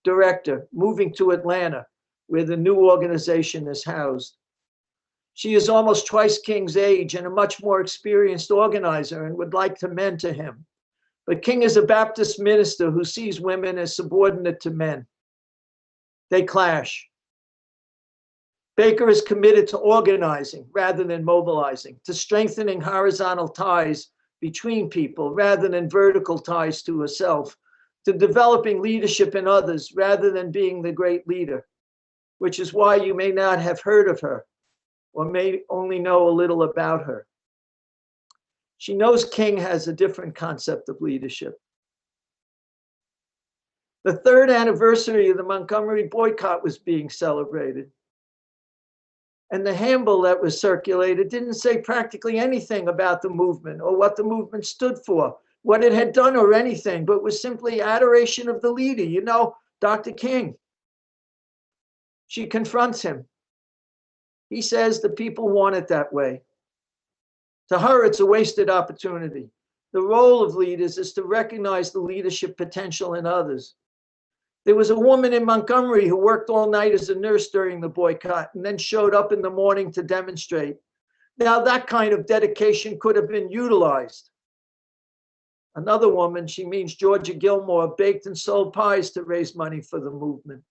director, moving to Atlanta, where the new organization is housed. She is almost twice King's age and a much more experienced organizer and would like to mentor him. But King is a Baptist minister who sees women as subordinate to men. They clash. Baker is committed to organizing rather than mobilizing, to strengthening horizontal ties between people rather than vertical ties to herself, to developing leadership in others rather than being the great leader, which is why you may not have heard of her or may only know a little about her. She knows King has a different concept of leadership. The third anniversary of the Montgomery boycott was being celebrated. And the handbill that was circulated didn't say practically anything about the movement or what the movement stood for, what it had done or anything, but was simply adoration of the leader, Dr. King. She confronts him. He says the people want it that way. To her, it's a wasted opportunity. The role of leaders is to recognize the leadership potential in others. There was a woman in Montgomery who worked all night as a nurse during the boycott and then showed up in the morning to demonstrate. Now that kind of dedication could have been utilized. Another woman, she means Georgia Gilmore, baked and sold pies to raise money for the movement.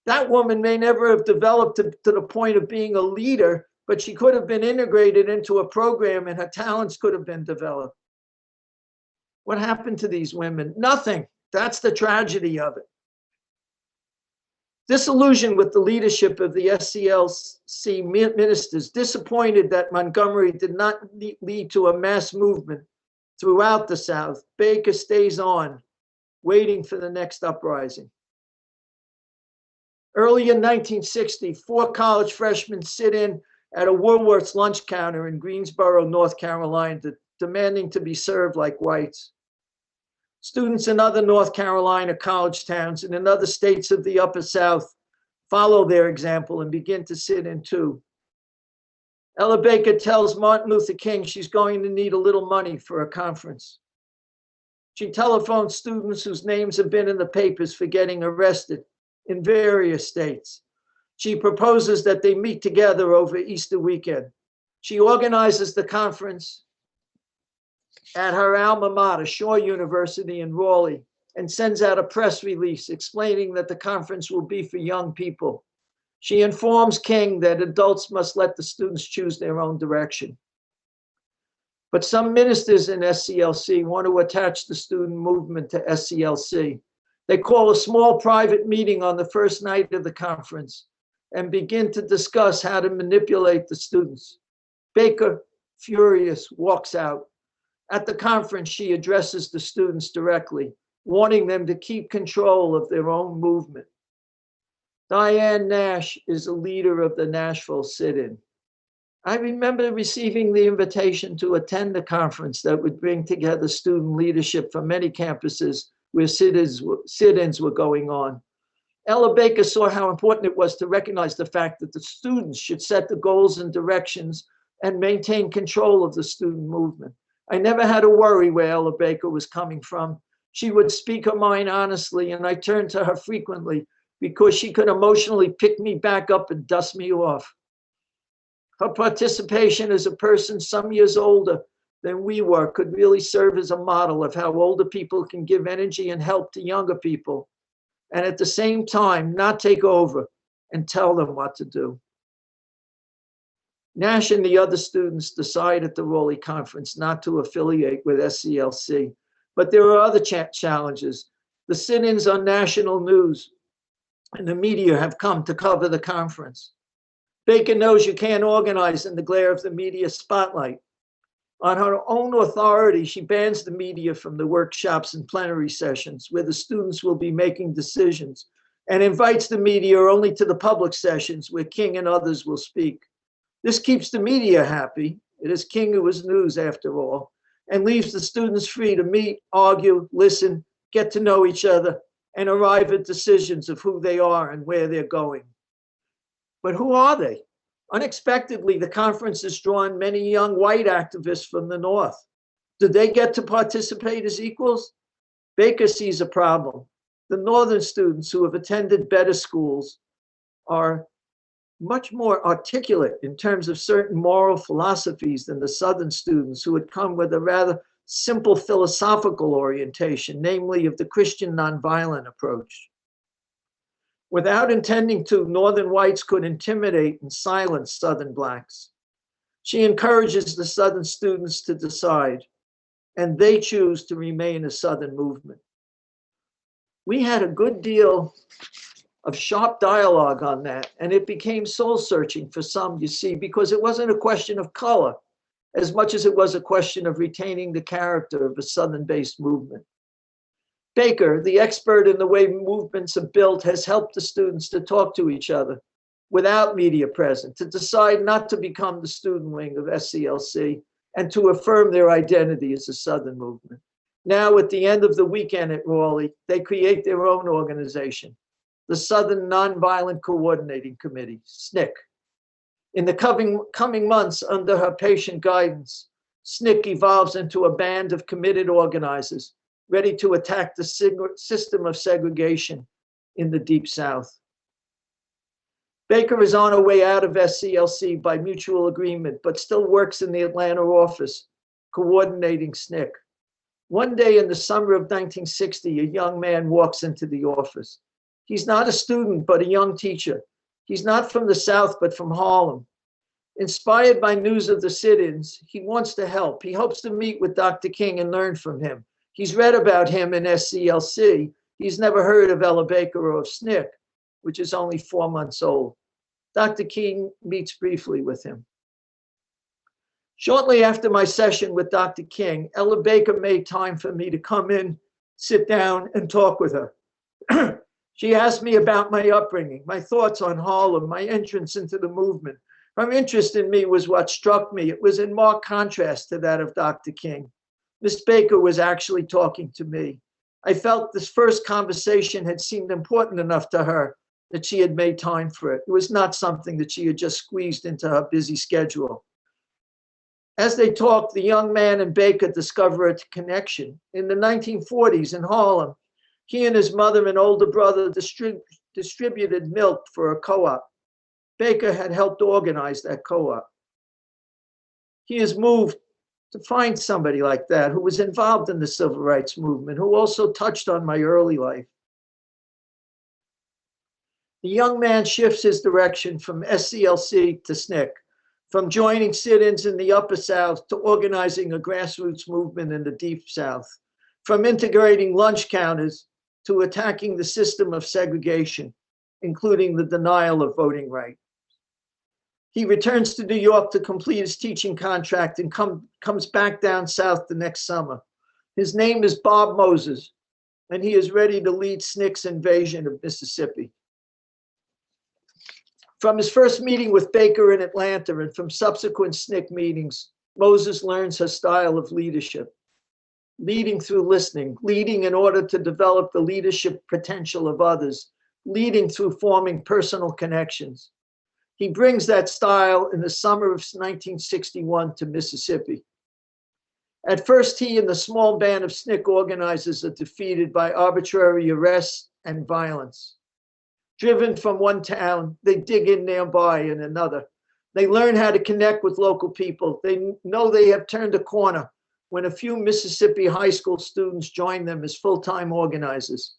That woman may never have developed to the point of being a leader, but she could have been integrated into a program and her talents could have been developed. What happened to these women? Nothing. That's the tragedy of it. Disillusioned with the leadership of the SCLC ministers, disappointed that Montgomery did not lead to a mass movement throughout the South, Baker stays on, waiting for the next uprising. Early in 1960, 4 college freshmen sit in at a Woolworth's lunch counter in Greensboro, North Carolina, demanding to be served like whites. Students in other North Carolina college towns and in other states of the Upper South follow their example and begin to sit in too. Ella Baker tells Martin Luther King she's going to need a little money for a conference. She telephones students whose names have been in the papers for getting arrested in various states. She proposes that they meet together over Easter weekend. She organizes the conference at her alma mater, Shaw University in Raleigh, and sends out a press release explaining that the conference will be for young people. She informs King that adults must let the students choose their own direction. But some ministers in SCLC want to attach the student movement to SCLC. They call a small private meeting on the first night of the conference and begin to discuss how to manipulate the students. Baker, furious, walks out. At the conference, she addresses the students directly, warning them to keep control of their own movement. Diane Nash is a leader of the Nashville sit-in. I remember receiving the invitation to attend a conference that would bring together student leadership from many campuses where sit-ins were going on. Ella Baker saw how important it was to recognize the fact that the students should set the goals and directions and maintain control of the student movement. I never had to worry where Ella Baker was coming from. She would speak her mind honestly, and I turned to her frequently because she could emotionally pick me back up and dust me off. Her participation as a person some years older than we were could really serve as a model of how older people can give energy and help to younger people, and at the same time, not take over and tell them what to do. Nash and the other students decide at the Raleigh conference not to affiliate with SCLC, but there are other challenges. The sit-ins on national news and the media have come to cover the conference. Baker knows you can't organize in the glare of the media spotlight. On her own authority, she bans the media from the workshops and plenary sessions where the students will be making decisions, and invites the media only to the public sessions where King and others will speak. This keeps the media happy. It is King who is news after all, and leaves the students free to meet, argue, listen, get to know each other, and arrive at decisions of who they are and where they're going. But who are they? Unexpectedly, the conference has drawn many young white activists from the North. Do they get to participate as equals? Baker sees a problem. The Northern students who have attended better schools are much more articulate in terms of certain moral philosophies than the Southern students who had come with a rather simple philosophical orientation, namely of the Christian nonviolent approach. Without intending to, Northern whites could intimidate and silence Southern blacks. She encourages the Southern students to decide, and they choose to remain a Southern movement. We had a good deal of sharp dialogue on that, and it became soul-searching for some, you see, because it wasn't a question of color as much as it was a question of retaining the character of a Southern-based movement. Baker, the expert in the way movements are built, has helped the students to talk to each other without media present, to decide not to become the student wing of SCLC, and to affirm their identity as a Southern movement. Now, at the end of the weekend at Raleigh, they create their own organization, the Southern Nonviolent Coordinating Committee, SNCC. In the coming months, under her patient guidance, SNCC evolves into a band of committed organizers ready to attack the system of segregation in the Deep South. Baker is on her way out of SCLC by mutual agreement, but still works in the Atlanta office, coordinating SNCC. One day in the summer of 1960, a young man walks into the office. He's not a student, but a young teacher. He's not from the South, but from Harlem. Inspired by news of the sit-ins, he wants to help. He hopes to meet with Dr. King and learn from him. He's read about him in SCLC. He's never heard of Ella Baker or of SNCC, which is only 4 months old. Dr. King meets briefly with him. Shortly after my session with Dr. King, Ella Baker made time for me to come in, sit down, and talk with her. She asked me about my upbringing, my thoughts on Harlem, my entrance into the movement. Her interest in me was what struck me. It was in marked contrast to that of Dr. King. Miss Baker was actually talking to me. I felt this first conversation had seemed important enough to her that she had made time for it. It was not something that she had just squeezed into her busy schedule. As they talked, the young man and Baker discover a connection. In the 1940s in Harlem, he and his mother and older brother distributed milk for a co-op. Baker had helped organize that co-op. He is moved to find somebody like that who was involved in the civil rights movement, who also touched on my early life. The young man shifts his direction from SCLC to SNCC, from joining sit-ins in the Upper South to organizing a grassroots movement in the Deep South, from integrating lunch counters to attacking the system of segregation, including the denial of voting rights. He returns to New York to complete his teaching contract and comes back down south the next summer. His name is Bob Moses, and he is ready to lead SNCC's invasion of Mississippi. From his first meeting with Baker in Atlanta and from subsequent SNCC meetings, Moses learns her style of leadership. Leading through listening, leading in order to develop the leadership potential of others, leading through forming personal connections. He brings that style in the summer of 1961 to Mississippi. At first, he and the small band of SNCC organizers are defeated by arbitrary arrests and violence. Driven from one town, they dig in nearby in another. They learn how to connect with local people. They know they have turned a corner when a few Mississippi high school students join them as full-time organizers.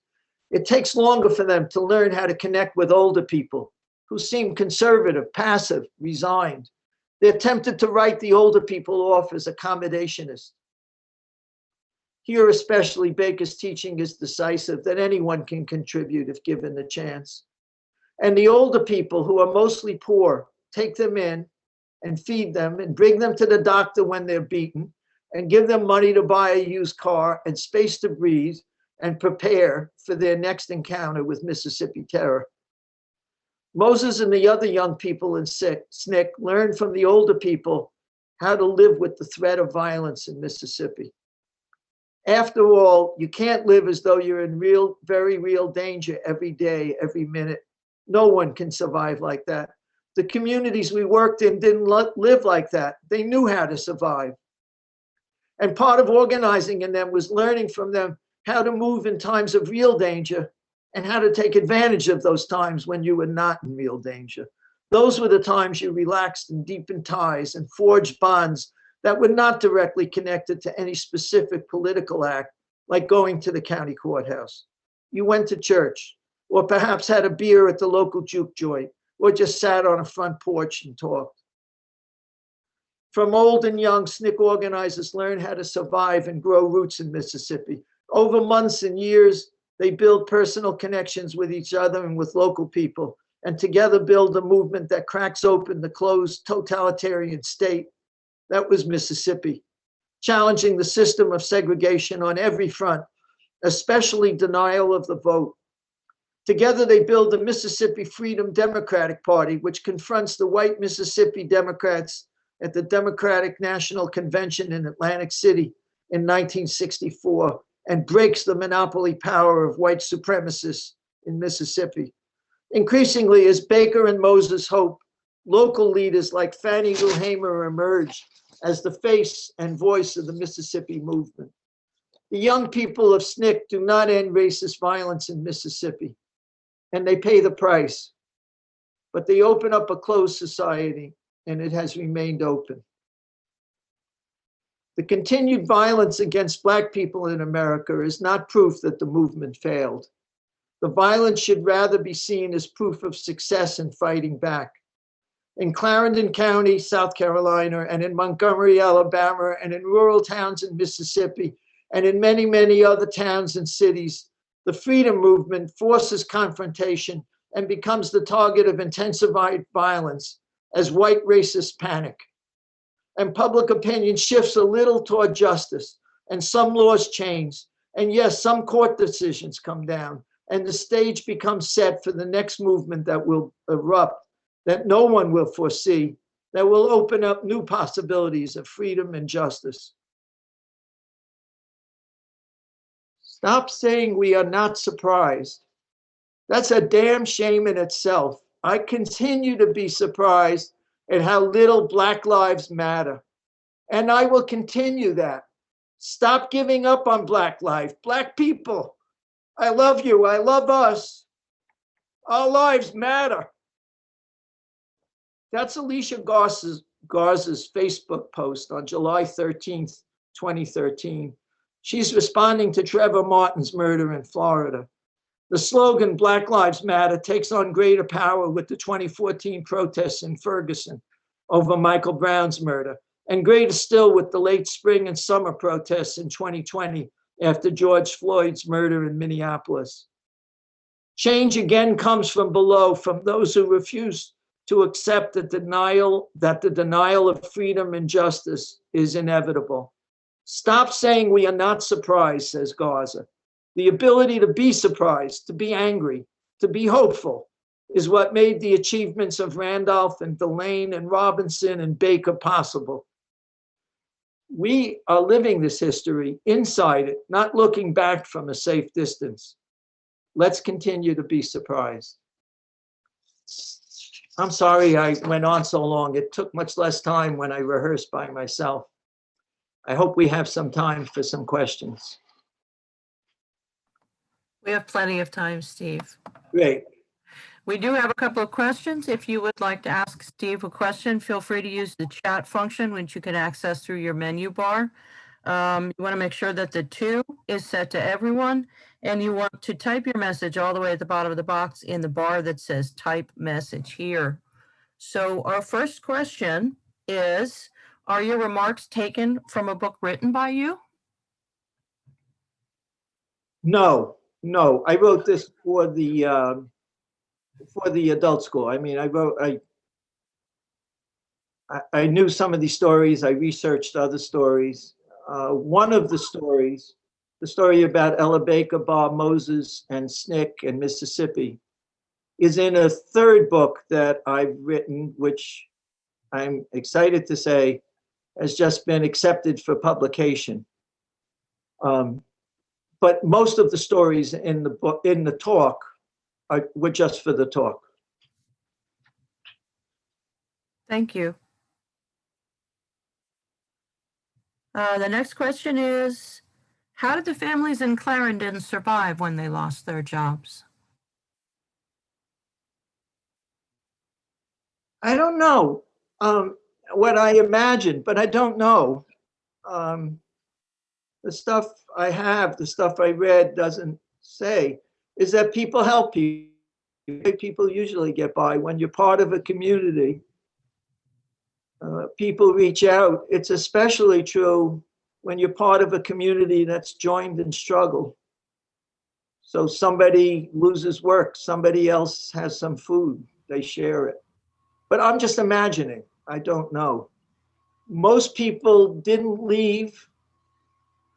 It takes longer for them to learn how to connect with older people who seem conservative, passive, resigned. They're tempted to write the older people off as accommodationists. Here especially, Baker's teaching is decisive that anyone can contribute if given the chance. And the older people, who are mostly poor, take them in and feed them and bring them to the doctor when they're beaten and give them money to buy a used car and space to breathe and prepare for their next encounter with Mississippi terror. Moses and the other young people in SNCC learned from the older people how to live with the threat of violence in Mississippi. After all, you can't live as though you're in real, very real danger every day, every minute. No one can survive like that. The communities we worked in didn't live like that. They knew how to survive. And part of organizing in them was learning from them how to move in times of real danger and how to take advantage of those times when you were not in real danger. Those were the times you relaxed and deepened ties and forged bonds that were not directly connected to any specific political act, like going to the county courthouse. You went to church, or perhaps had a beer at the local juke joint, or just sat on a front porch and talked. From old and young, SNCC organizers learned how to survive and grow roots in Mississippi. Over months and years, they build personal connections with each other and with local people, and together build a movement that cracks open the closed totalitarian state that was Mississippi, challenging the system of segregation on every front, especially denial of the vote. Together, they build the Mississippi Freedom Democratic Party, which confronts the white Mississippi Democrats at the Democratic National Convention in Atlantic City in 1964 and breaks the monopoly power of white supremacists in Mississippi. Increasingly, as Baker and Moses hope, local leaders like Fannie Lou Hamer emerge as the face and voice of the Mississippi movement. The young people of SNCC do not end racist violence in Mississippi, and they pay the price, but they open up a closed society, and it has remained open. The continued violence against Black people in America is not proof that the movement failed. The violence should rather be seen as proof of success in fighting back. In Clarendon County, South Carolina, and in Montgomery, Alabama, and in rural towns in Mississippi, and in many, many other towns and cities, the freedom movement forces confrontation and becomes the target of intensified violence as white racists panic. And public opinion shifts a little toward justice, and some laws change, and yes, some court decisions come down, and the stage becomes set for the next movement that will erupt, that no one will foresee, that will open up new possibilities of freedom and justice. Stop saying we are not surprised. That's a damn shame in itself. I continue to be surprised at how little Black lives matter. And I will continue that. Stop giving up on Black life. Black people, I love you. I love us. Our lives matter. That's Alicia Garza's Facebook post on July 13th, 2013. She's responding to Trevor Martin's murder in Florida. The slogan Black Lives Matter takes on greater power with the 2014 protests in Ferguson over Michael Brown's murder, and greater still with the late spring and summer protests in 2020 after George Floyd's murder in Minneapolis. Change again comes from below, from those who refuse to accept the denial of freedom and justice is inevitable. Stop saying we are not surprised, says Garza. The ability to be surprised, to be angry, to be hopeful is what made the achievements of Randolph and Delane and Robinson and Baker possible. We are living this history inside it, not looking back from a safe distance. Let's continue to be surprised. I'm sorry I went on so long. It took much less time when I rehearsed by myself. I hope we have some time for some questions. We have plenty of time, Steve. Great. We do have a couple of questions. If you would like to ask Steve a question, feel free to use the chat function, which you can access through your menu bar. You want to make sure that the 2 is set to everyone, and you want to type your message all the way at the bottom of the box in the bar that says type message here. So our first question is, are your remarks taken from a book written by you? No. I wrote this for the adult school. I mean, I I knew some of these stories. I researched other stories. One of the stories, the story about Ella Baker, Bob Moses, and SNCC in Mississippi, is in a third book that I've written, which I'm excited to say has just been accepted for publication. But most of the stories in the book, in the talk, were just for the talk. Thank you. The next question is, how did the families in Clarendon survive when they lost their jobs? I don't know what I imagined, but I don't know. The stuff I have, the stuff I read doesn't say, is that people help people. People usually get by. When you're part of a community, people reach out. It's especially true when you're part of a community that's joined in struggle. So somebody loses work, somebody else has some food, they share it. But I'm just imagining, I don't know. Most people didn't leave,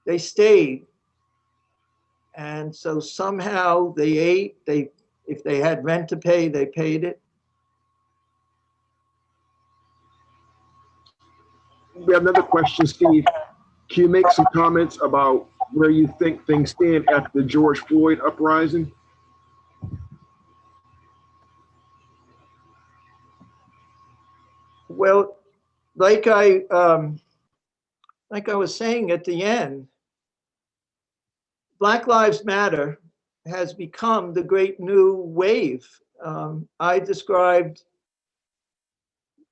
they stayed. And so somehow they ate, if they had rent to pay, they paid it. We have another question, Steve. Can you make some comments about where you think things stand after the George Floyd uprising? Well, like I was saying at the end, Black Lives Matter has become the great new wave. I described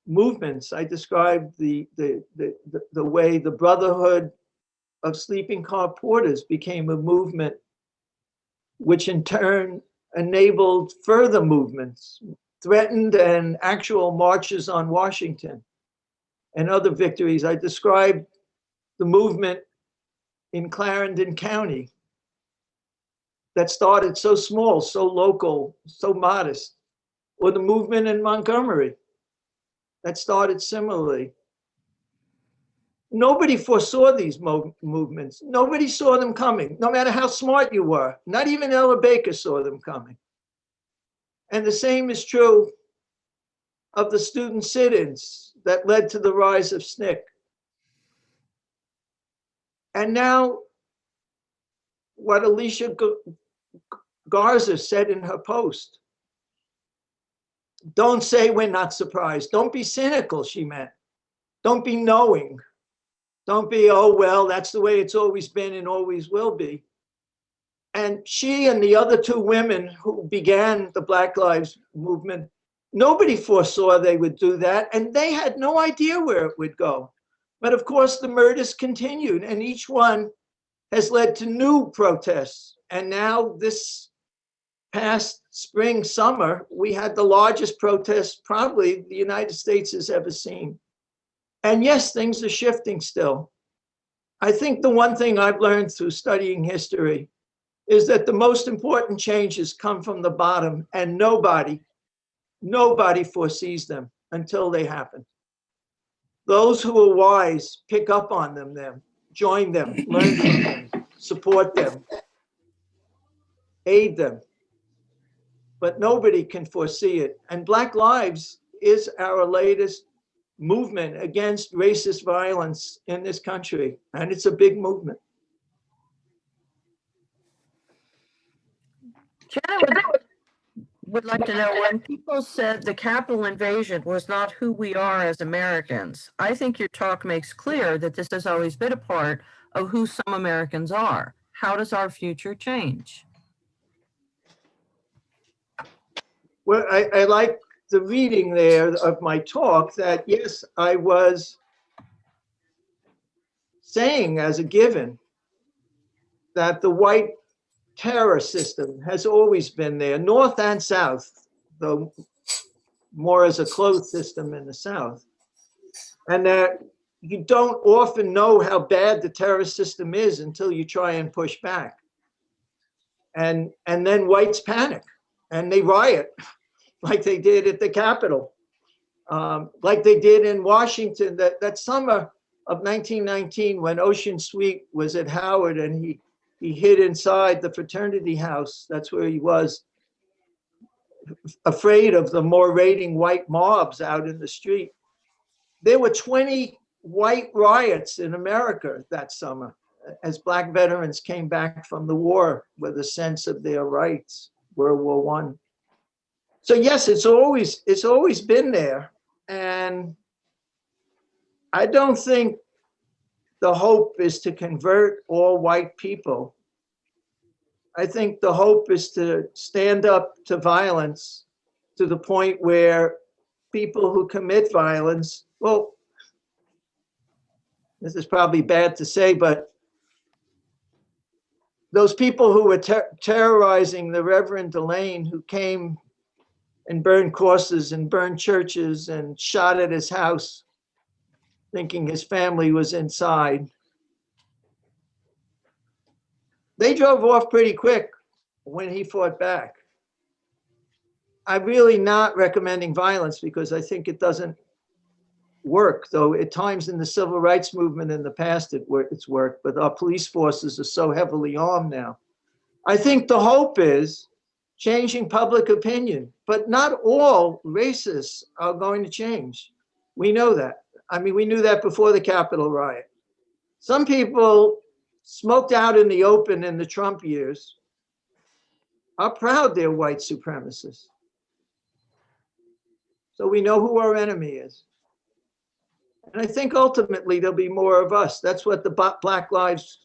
movements. I described the way the Brotherhood of Sleeping Car Porters became a movement, which in turn enabled further movements, threatened and actual marches on Washington and other victories. I described the movement in Clarendon County that started so small, so local, so modest, or the movement in Montgomery that started similarly. Nobody foresaw these movements. Nobody saw them coming, no matter how smart you were. Not even Ella Baker saw them coming. And the same is true of the student sit-ins that led to the rise of SNCC. And now, what Alicia Garza said in her post, don't say we're not surprised. Don't be cynical, she meant. Don't be knowing. Don't be, oh, well, that's the way it's always been and always will be. And she and the other two women who began the Black Lives Movement, nobody foresaw they would do that, and they had no idea where it would go. But of course, the murders continued, and each one has led to new protests. And now this past spring, summer, we had the largest protest probably the United States has ever seen. And yes, things are shifting still. I think the one thing I've learned through studying history is that the most important changes come from the bottom, and nobody foresees them until they happen. Those who are wise pick up on them, join them, learn from them, support them, aid them. But nobody can foresee it. And Black Lives is our latest movement against racist violence in this country. And it's a big movement. Janet would like to know, when people said the Capitol invasion was not who we are as Americans, I think your talk makes clear that this has always been a part of who some Americans are. How does our future change? Well, I like the reading there of my talk that, yes, I was saying as a given that the white terror system has always been there, North and South, though more as a closed system in the South. And that you don't often know how bad the terror system is until you try and push back. And then whites panic and they riot like they did at the Capitol. like they did in Washington that summer of 1919 when Ocean Sweet was at Howard and he hid inside the fraternity house. That's where he was, afraid of the more raiding white mobs out in the street. There were 20 white riots in America that summer as Black veterans came back from the war with a sense of their rights, World War I. So yes, it's always been there. And I don't think the hope is to convert all white people. I think the hope is to stand up to violence to the point where people who commit violence, well, this is probably bad to say, but those people who were terrorizing the Reverend Delane, who came and burned crosses and burned churches and shot at his house, thinking his family was inside, they drove off pretty quick when he fought back. I'm really not recommending violence because I think it doesn't work, though at times in the civil rights movement in the past it's worked, but our police forces are so heavily armed now. I think the hope is changing public opinion, but not all racists are going to change. We know that. I mean, we knew that before the Capitol riot. Some people smoked out in the open in the Trump years are proud they're white supremacists. So we know who our enemy is. And I think ultimately there'll be more of us. That's what the Black Lives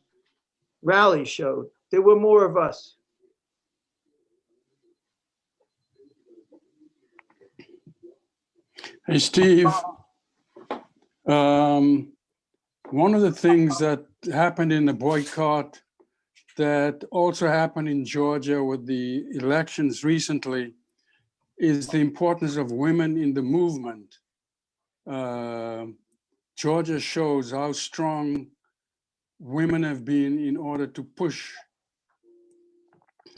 rally showed. There were more of us. Hey, Steve. One of the things that happened in the boycott that also happened in Georgia with the elections recently is the importance of women in the movement. Georgia shows how strong women have been in order to push,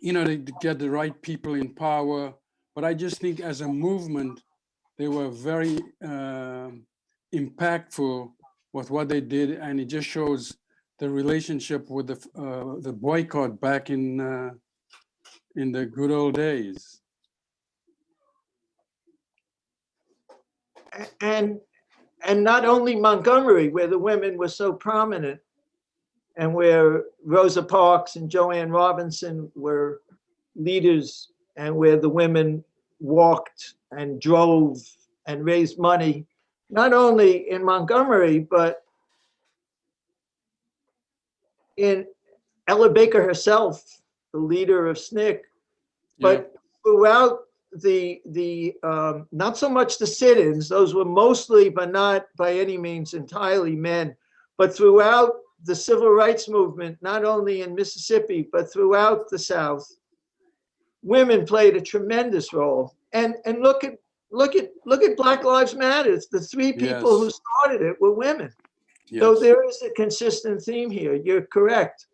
to get the right people in power. But I just think as a movement, they were very impactful with what they did, and it just shows the relationship with the boycott back in the good old days. And not only Montgomery, where the women were so prominent, and where Rosa Parks and Joanne Robinson were leaders, and where the women walked and drove and raised money, not only in Montgomery, but in Ella Baker herself, the leader of SNCC, but throughout the not so much the sit-ins, those were mostly, but not by any means entirely men, but throughout the civil rights movement, not only in Mississippi, but throughout the South, women played a tremendous role. And look at Black Lives Matter. The three people who started it were women. Yes. So there is a consistent theme here. You're correct.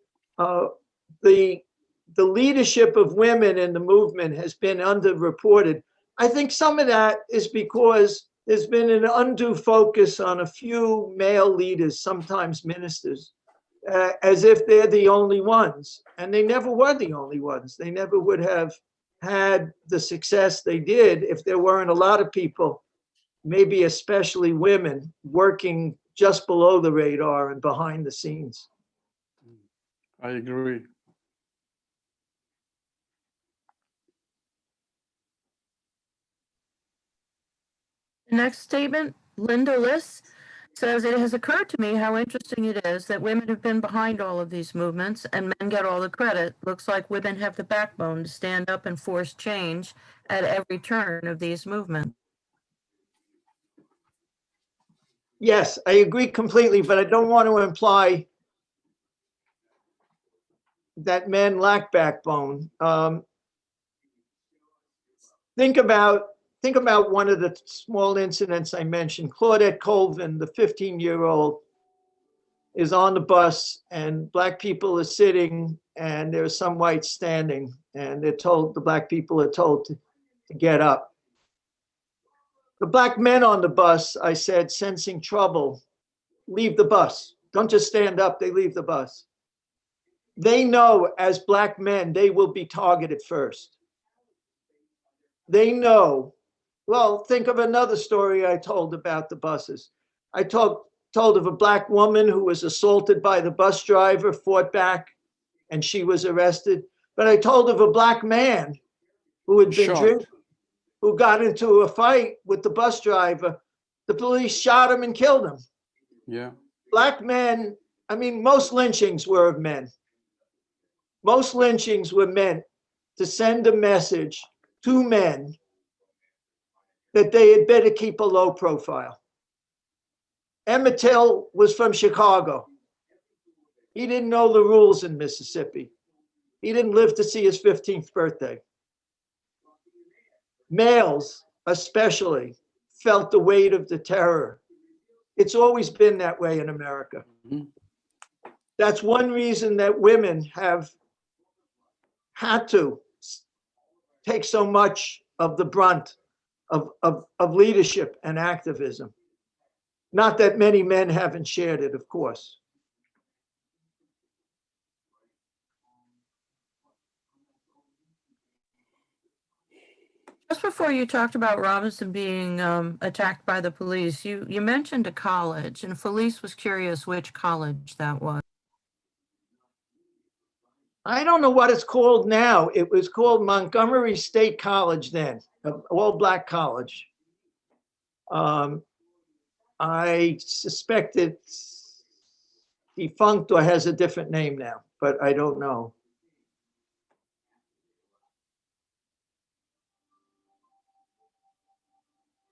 The leadership of women in the movement has been underreported. I think some of that is because there's been an undue focus on a few male leaders, sometimes ministers, as if they're the only ones. And they never were the only ones. They never would have had the success they did if there weren't a lot of people, maybe especially women, working just below the radar and behind the scenes. I agree. Next statement, Linda Liss says, it has occurred to me how interesting it is that women have been behind all of these movements and men get all the credit. Looks like women have the backbone to stand up and force change at every turn of these movements. Yes, I agree completely, but I don't want to imply that men lack backbone. Think about one of the small incidents I mentioned. Claudette Colvin, the 15-year-old, is on the bus and Black people are sitting and there's some whites standing, and the Black people are told to get up. The black men on the bus, I said, sensing trouble, leave the bus. Don't just stand up, they leave the bus. They know as black men, they will be targeted first. They know. Well, think of another story I told about the buses. I told of a black woman who was assaulted by the bus driver, fought back, and she was arrested. But I told of a black man who had been Shot. drinking, who got into a fight with the bus driver. The police shot him and killed him. Yeah. Black men, I mean, most lynchings were of men. Most lynchings were meant to send a message to men that they had better keep a low profile. Emmett Till was from Chicago. He didn't know the rules in Mississippi. He didn't live to see his 15th birthday. Males, especially, felt the weight of the terror. It's always been that way in America. Mhm. That's one reason that women have had to take so much of the brunt of leadership and activism. Not that many men haven't shared it, of course. Just before you talked about Robinson being attacked by the police, you mentioned a college, and Felice was curious which college that was. I don't know what it's called now. It was called Montgomery State College then, an all-black college. I suspect it's defunct or has a different name now, but I don't know.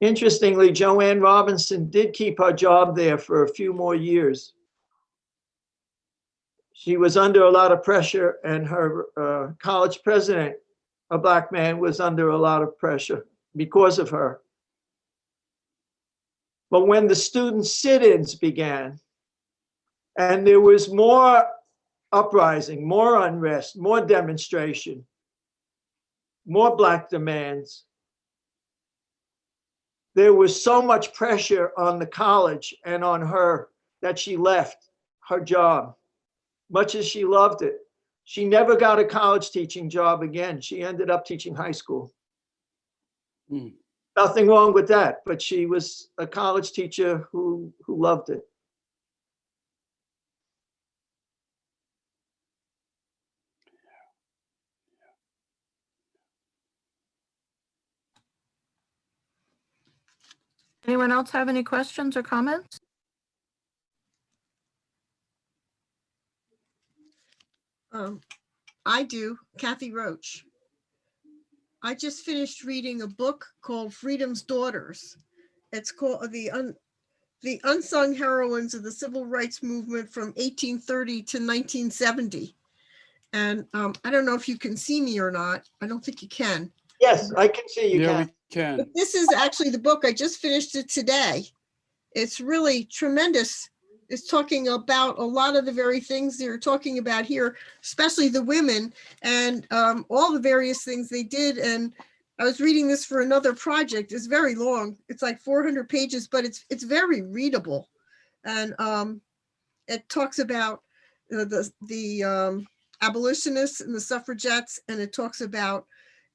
Interestingly, Joanne Robinson did keep her job there for a few more years. She was under a lot of pressure, and her college president, a black man, was under a lot of pressure because of her. But when the student sit-ins began, and there was more uprising, more unrest, more demonstration, more black demands, there was so much pressure on the college and on her that she left her job. Much as she loved it, she never got a college teaching job again. She ended up teaching high school. Mm. Nothing wrong with that, but she was a college teacher who loved it. Anyone else have any questions or comments? I do, Kathy Roach. I just finished reading a book called Freedom's Daughters. It's called The Unsung Heroines of the Civil Rights Movement from 1830 to 1970. And I don't know if you can see me or not. I don't think you can. Yes, I can see you, Yeah, Kathy. we can. But this is actually the book. I just finished it today. It's really tremendous. It's talking about a lot of the very things they're talking about here, especially the women and all the various things they did. And I was reading this for another project. It's very long. It's like 400 pages, but it's very readable. And it talks about the abolitionists and the suffragettes, and it talks about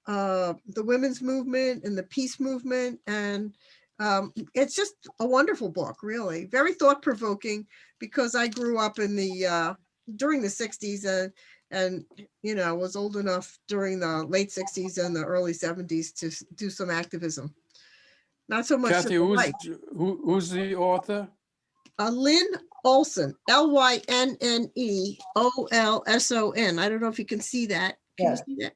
the women's movement and the peace movement. And it's just a wonderful book, really. Very thought-provoking, because I grew up in the during the 60s and you know, was old enough during the late 60s and the early 70s to do some activism. Not so much Kathy, civil rights. who's the author? Lynn Olson, Lynnne Olson. I don't know if you can see that. Can you see that?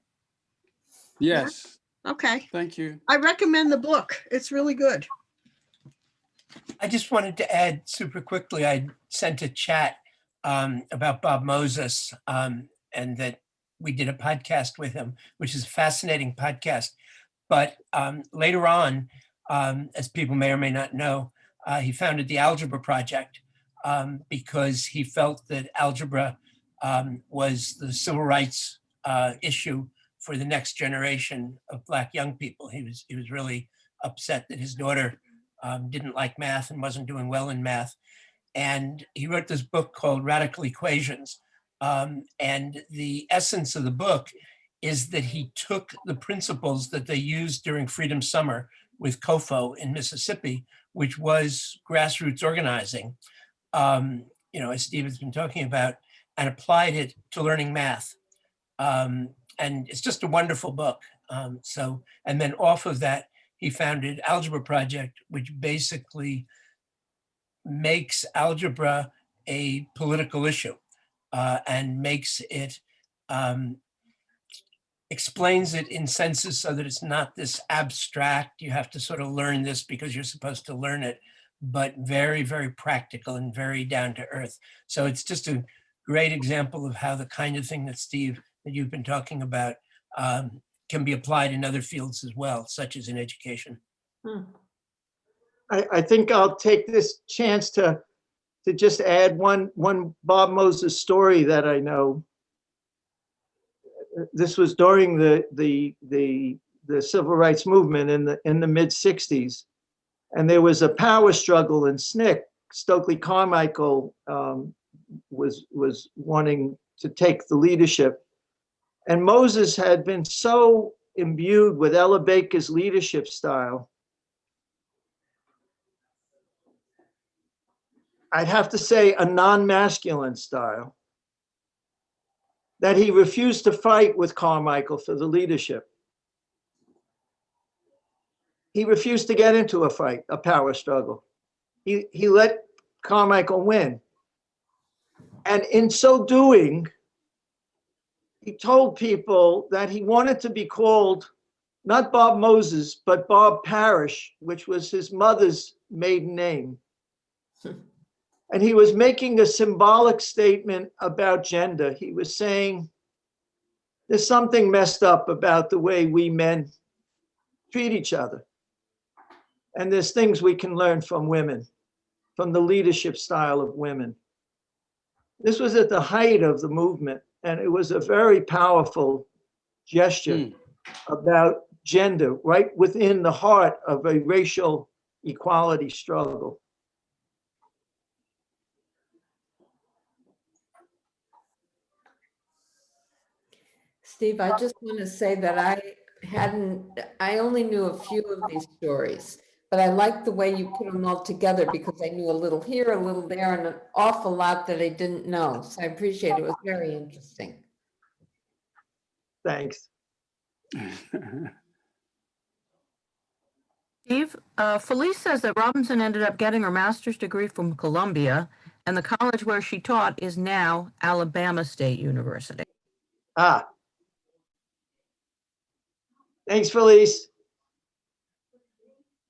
Yes. Okay. Thank you. I recommend the book. It's really good. I just wanted to add super quickly, I sent a chat about Bob Moses and that we did a podcast with him, which is a fascinating podcast. But later on, as people may or may not know, he founded the Algebra Project because he felt that algebra was the civil rights issue for the next generation of Black young people. He was really upset that his daughter didn't like math and wasn't doing well in math. And he wrote this book called Radical Equations. And the essence of the book is that he took the principles that they used during Freedom Summer with COFO in Mississippi, which was grassroots organizing, as Steve has been talking about, and applied it to learning math. And it's just a wonderful book. And then off of that, he founded Algebra Project, which basically makes algebra a political issue and makes it, explains it in senses so that it's not this abstract, you have to sort of learn this because you're supposed to learn it, but very, very practical and very down to earth. So it's just a great example of how the kind of thing that Steve, that you've been talking about, can be applied in other fields as well, such as in education. I think I'll take this chance to just add one Bob Moses story that I know. This was during the civil rights movement in the mid '60s, and there was a power struggle in SNCC. Stokely Carmichael was wanting to take the leadership, and Moses had been so imbued with Ella Baker's leadership style. I'd have to say a non-masculine style, that he refused to fight with Carmichael for the leadership. He refused to get into a fight, a power struggle. He let Carmichael win. And in so doing, he told people that he wanted to be called not Bob Moses, but Bob Parrish, which was his mother's maiden name. And he was making a symbolic statement about gender. He was saying, there's something messed up about the way we men treat each other. And there's things we can learn from women, from the leadership style of women. This was at the height of the movement, and it was a very powerful gesture about gender, right within the heart of a racial equality struggle. Steve, I just want to say that I only knew a few of these stories, but I liked the way you put them all together because I knew a little here, a little there, and an awful lot that I didn't know. So I appreciate it. It was very interesting. Thanks. Steve, Felice says that Robinson ended up getting her master's degree from Columbia, and the college where she taught is now Alabama State University. Ah. Thanks, Felice.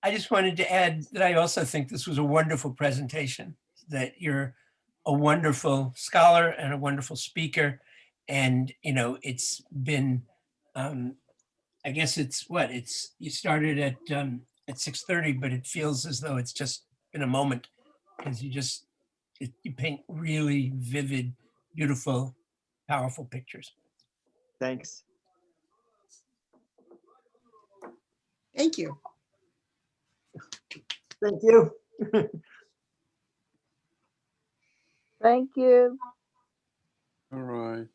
I just wanted to add that I also think this was a wonderful presentation, that you're a wonderful scholar and a wonderful speaker. And, it's been, I guess you started at 6:30, but it feels as though it's just been a moment, because you paint really vivid, beautiful, powerful pictures. Thanks. Thank you. Thank you. Thank you. All right.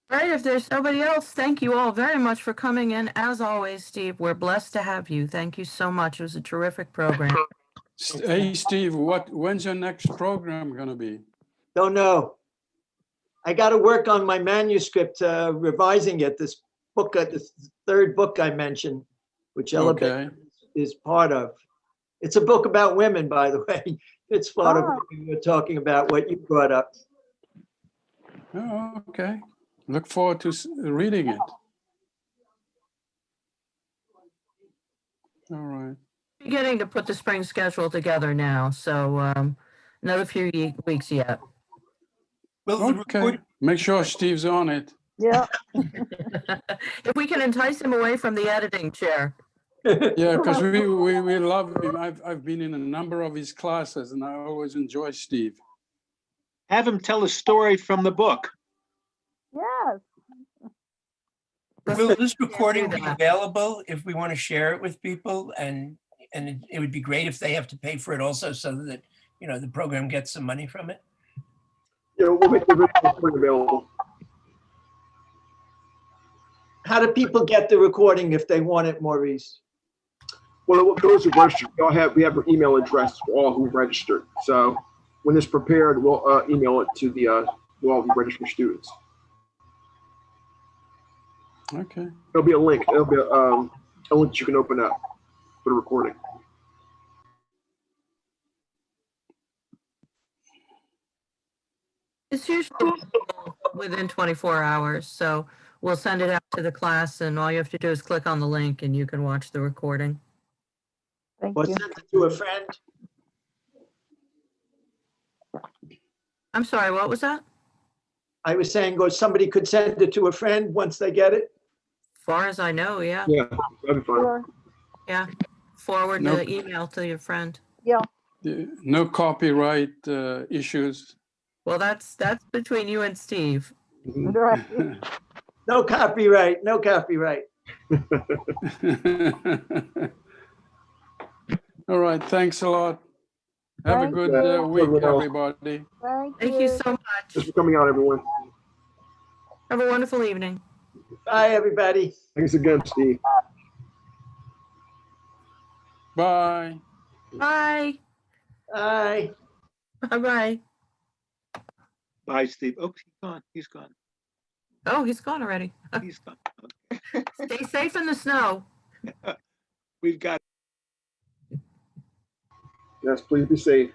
All right, if there's nobody else, thank you all very much for coming in. As always, Steve, we're blessed to have you. Thank you so much. It was a terrific program. Hey, Steve, when's your next program gonna be? Don't know. I got to work on my manuscript, revising it. This book, the third book I mentioned, which Ella Okay. is part of. It's a book about women, by the way. It's part of Oh. what we were talking about, what you brought up. Oh, okay. Look forward to reading it. All right. Beginning to put the spring schedule together now, so another few weeks yet. Well, the Okay. report, Make sure Steve's on it. Yeah. If we can entice him away from the editing chair. Yeah, because we love him. I've been in a number of his classes, and I always enjoy Steve. Have him tell a story from the book. Yes. Will this do recording be that. available if we want to share it with people? And it would be great if they have to pay for it also, so that, you know, the program gets some money from it. Yeah, we'll make the recording available. How do people get the recording if they want it, Maurice? Well, those who registered, we have our email address for all who registered. So when it's prepared, we'll email it to all the registered students. Okay. There'll be a link. There'll be a link that you can open up for the recording. It's usually within 24 hours, so we'll send it out to the class, and all you have to do is click on the link and you can watch the recording. Thank Or you. send it to a friend? I'm sorry, what was that? I was saying, or somebody could send it to a friend once they get it? Far as I know, yeah. Yeah, that'd be fun. Sure. Yeah. Forward Nope. the email to your friend. Yeah, No copyright issues. Well, that's between you and Steve. right. No copyright, no copyright. All right, thanks a lot. Have a Thank good you. week, Everyone else. everybody. Thank you so Thanks much. for coming out, everyone. Have a wonderful evening. Bye, everybody. Thanks again, Steve. Bye. Bye. Bye. Bye-bye. Bye, Steve. Oh, he's gone. He's gone. Oh, he's gone already. He's gone. Stay safe in the snow. We've got Yes, please be safe.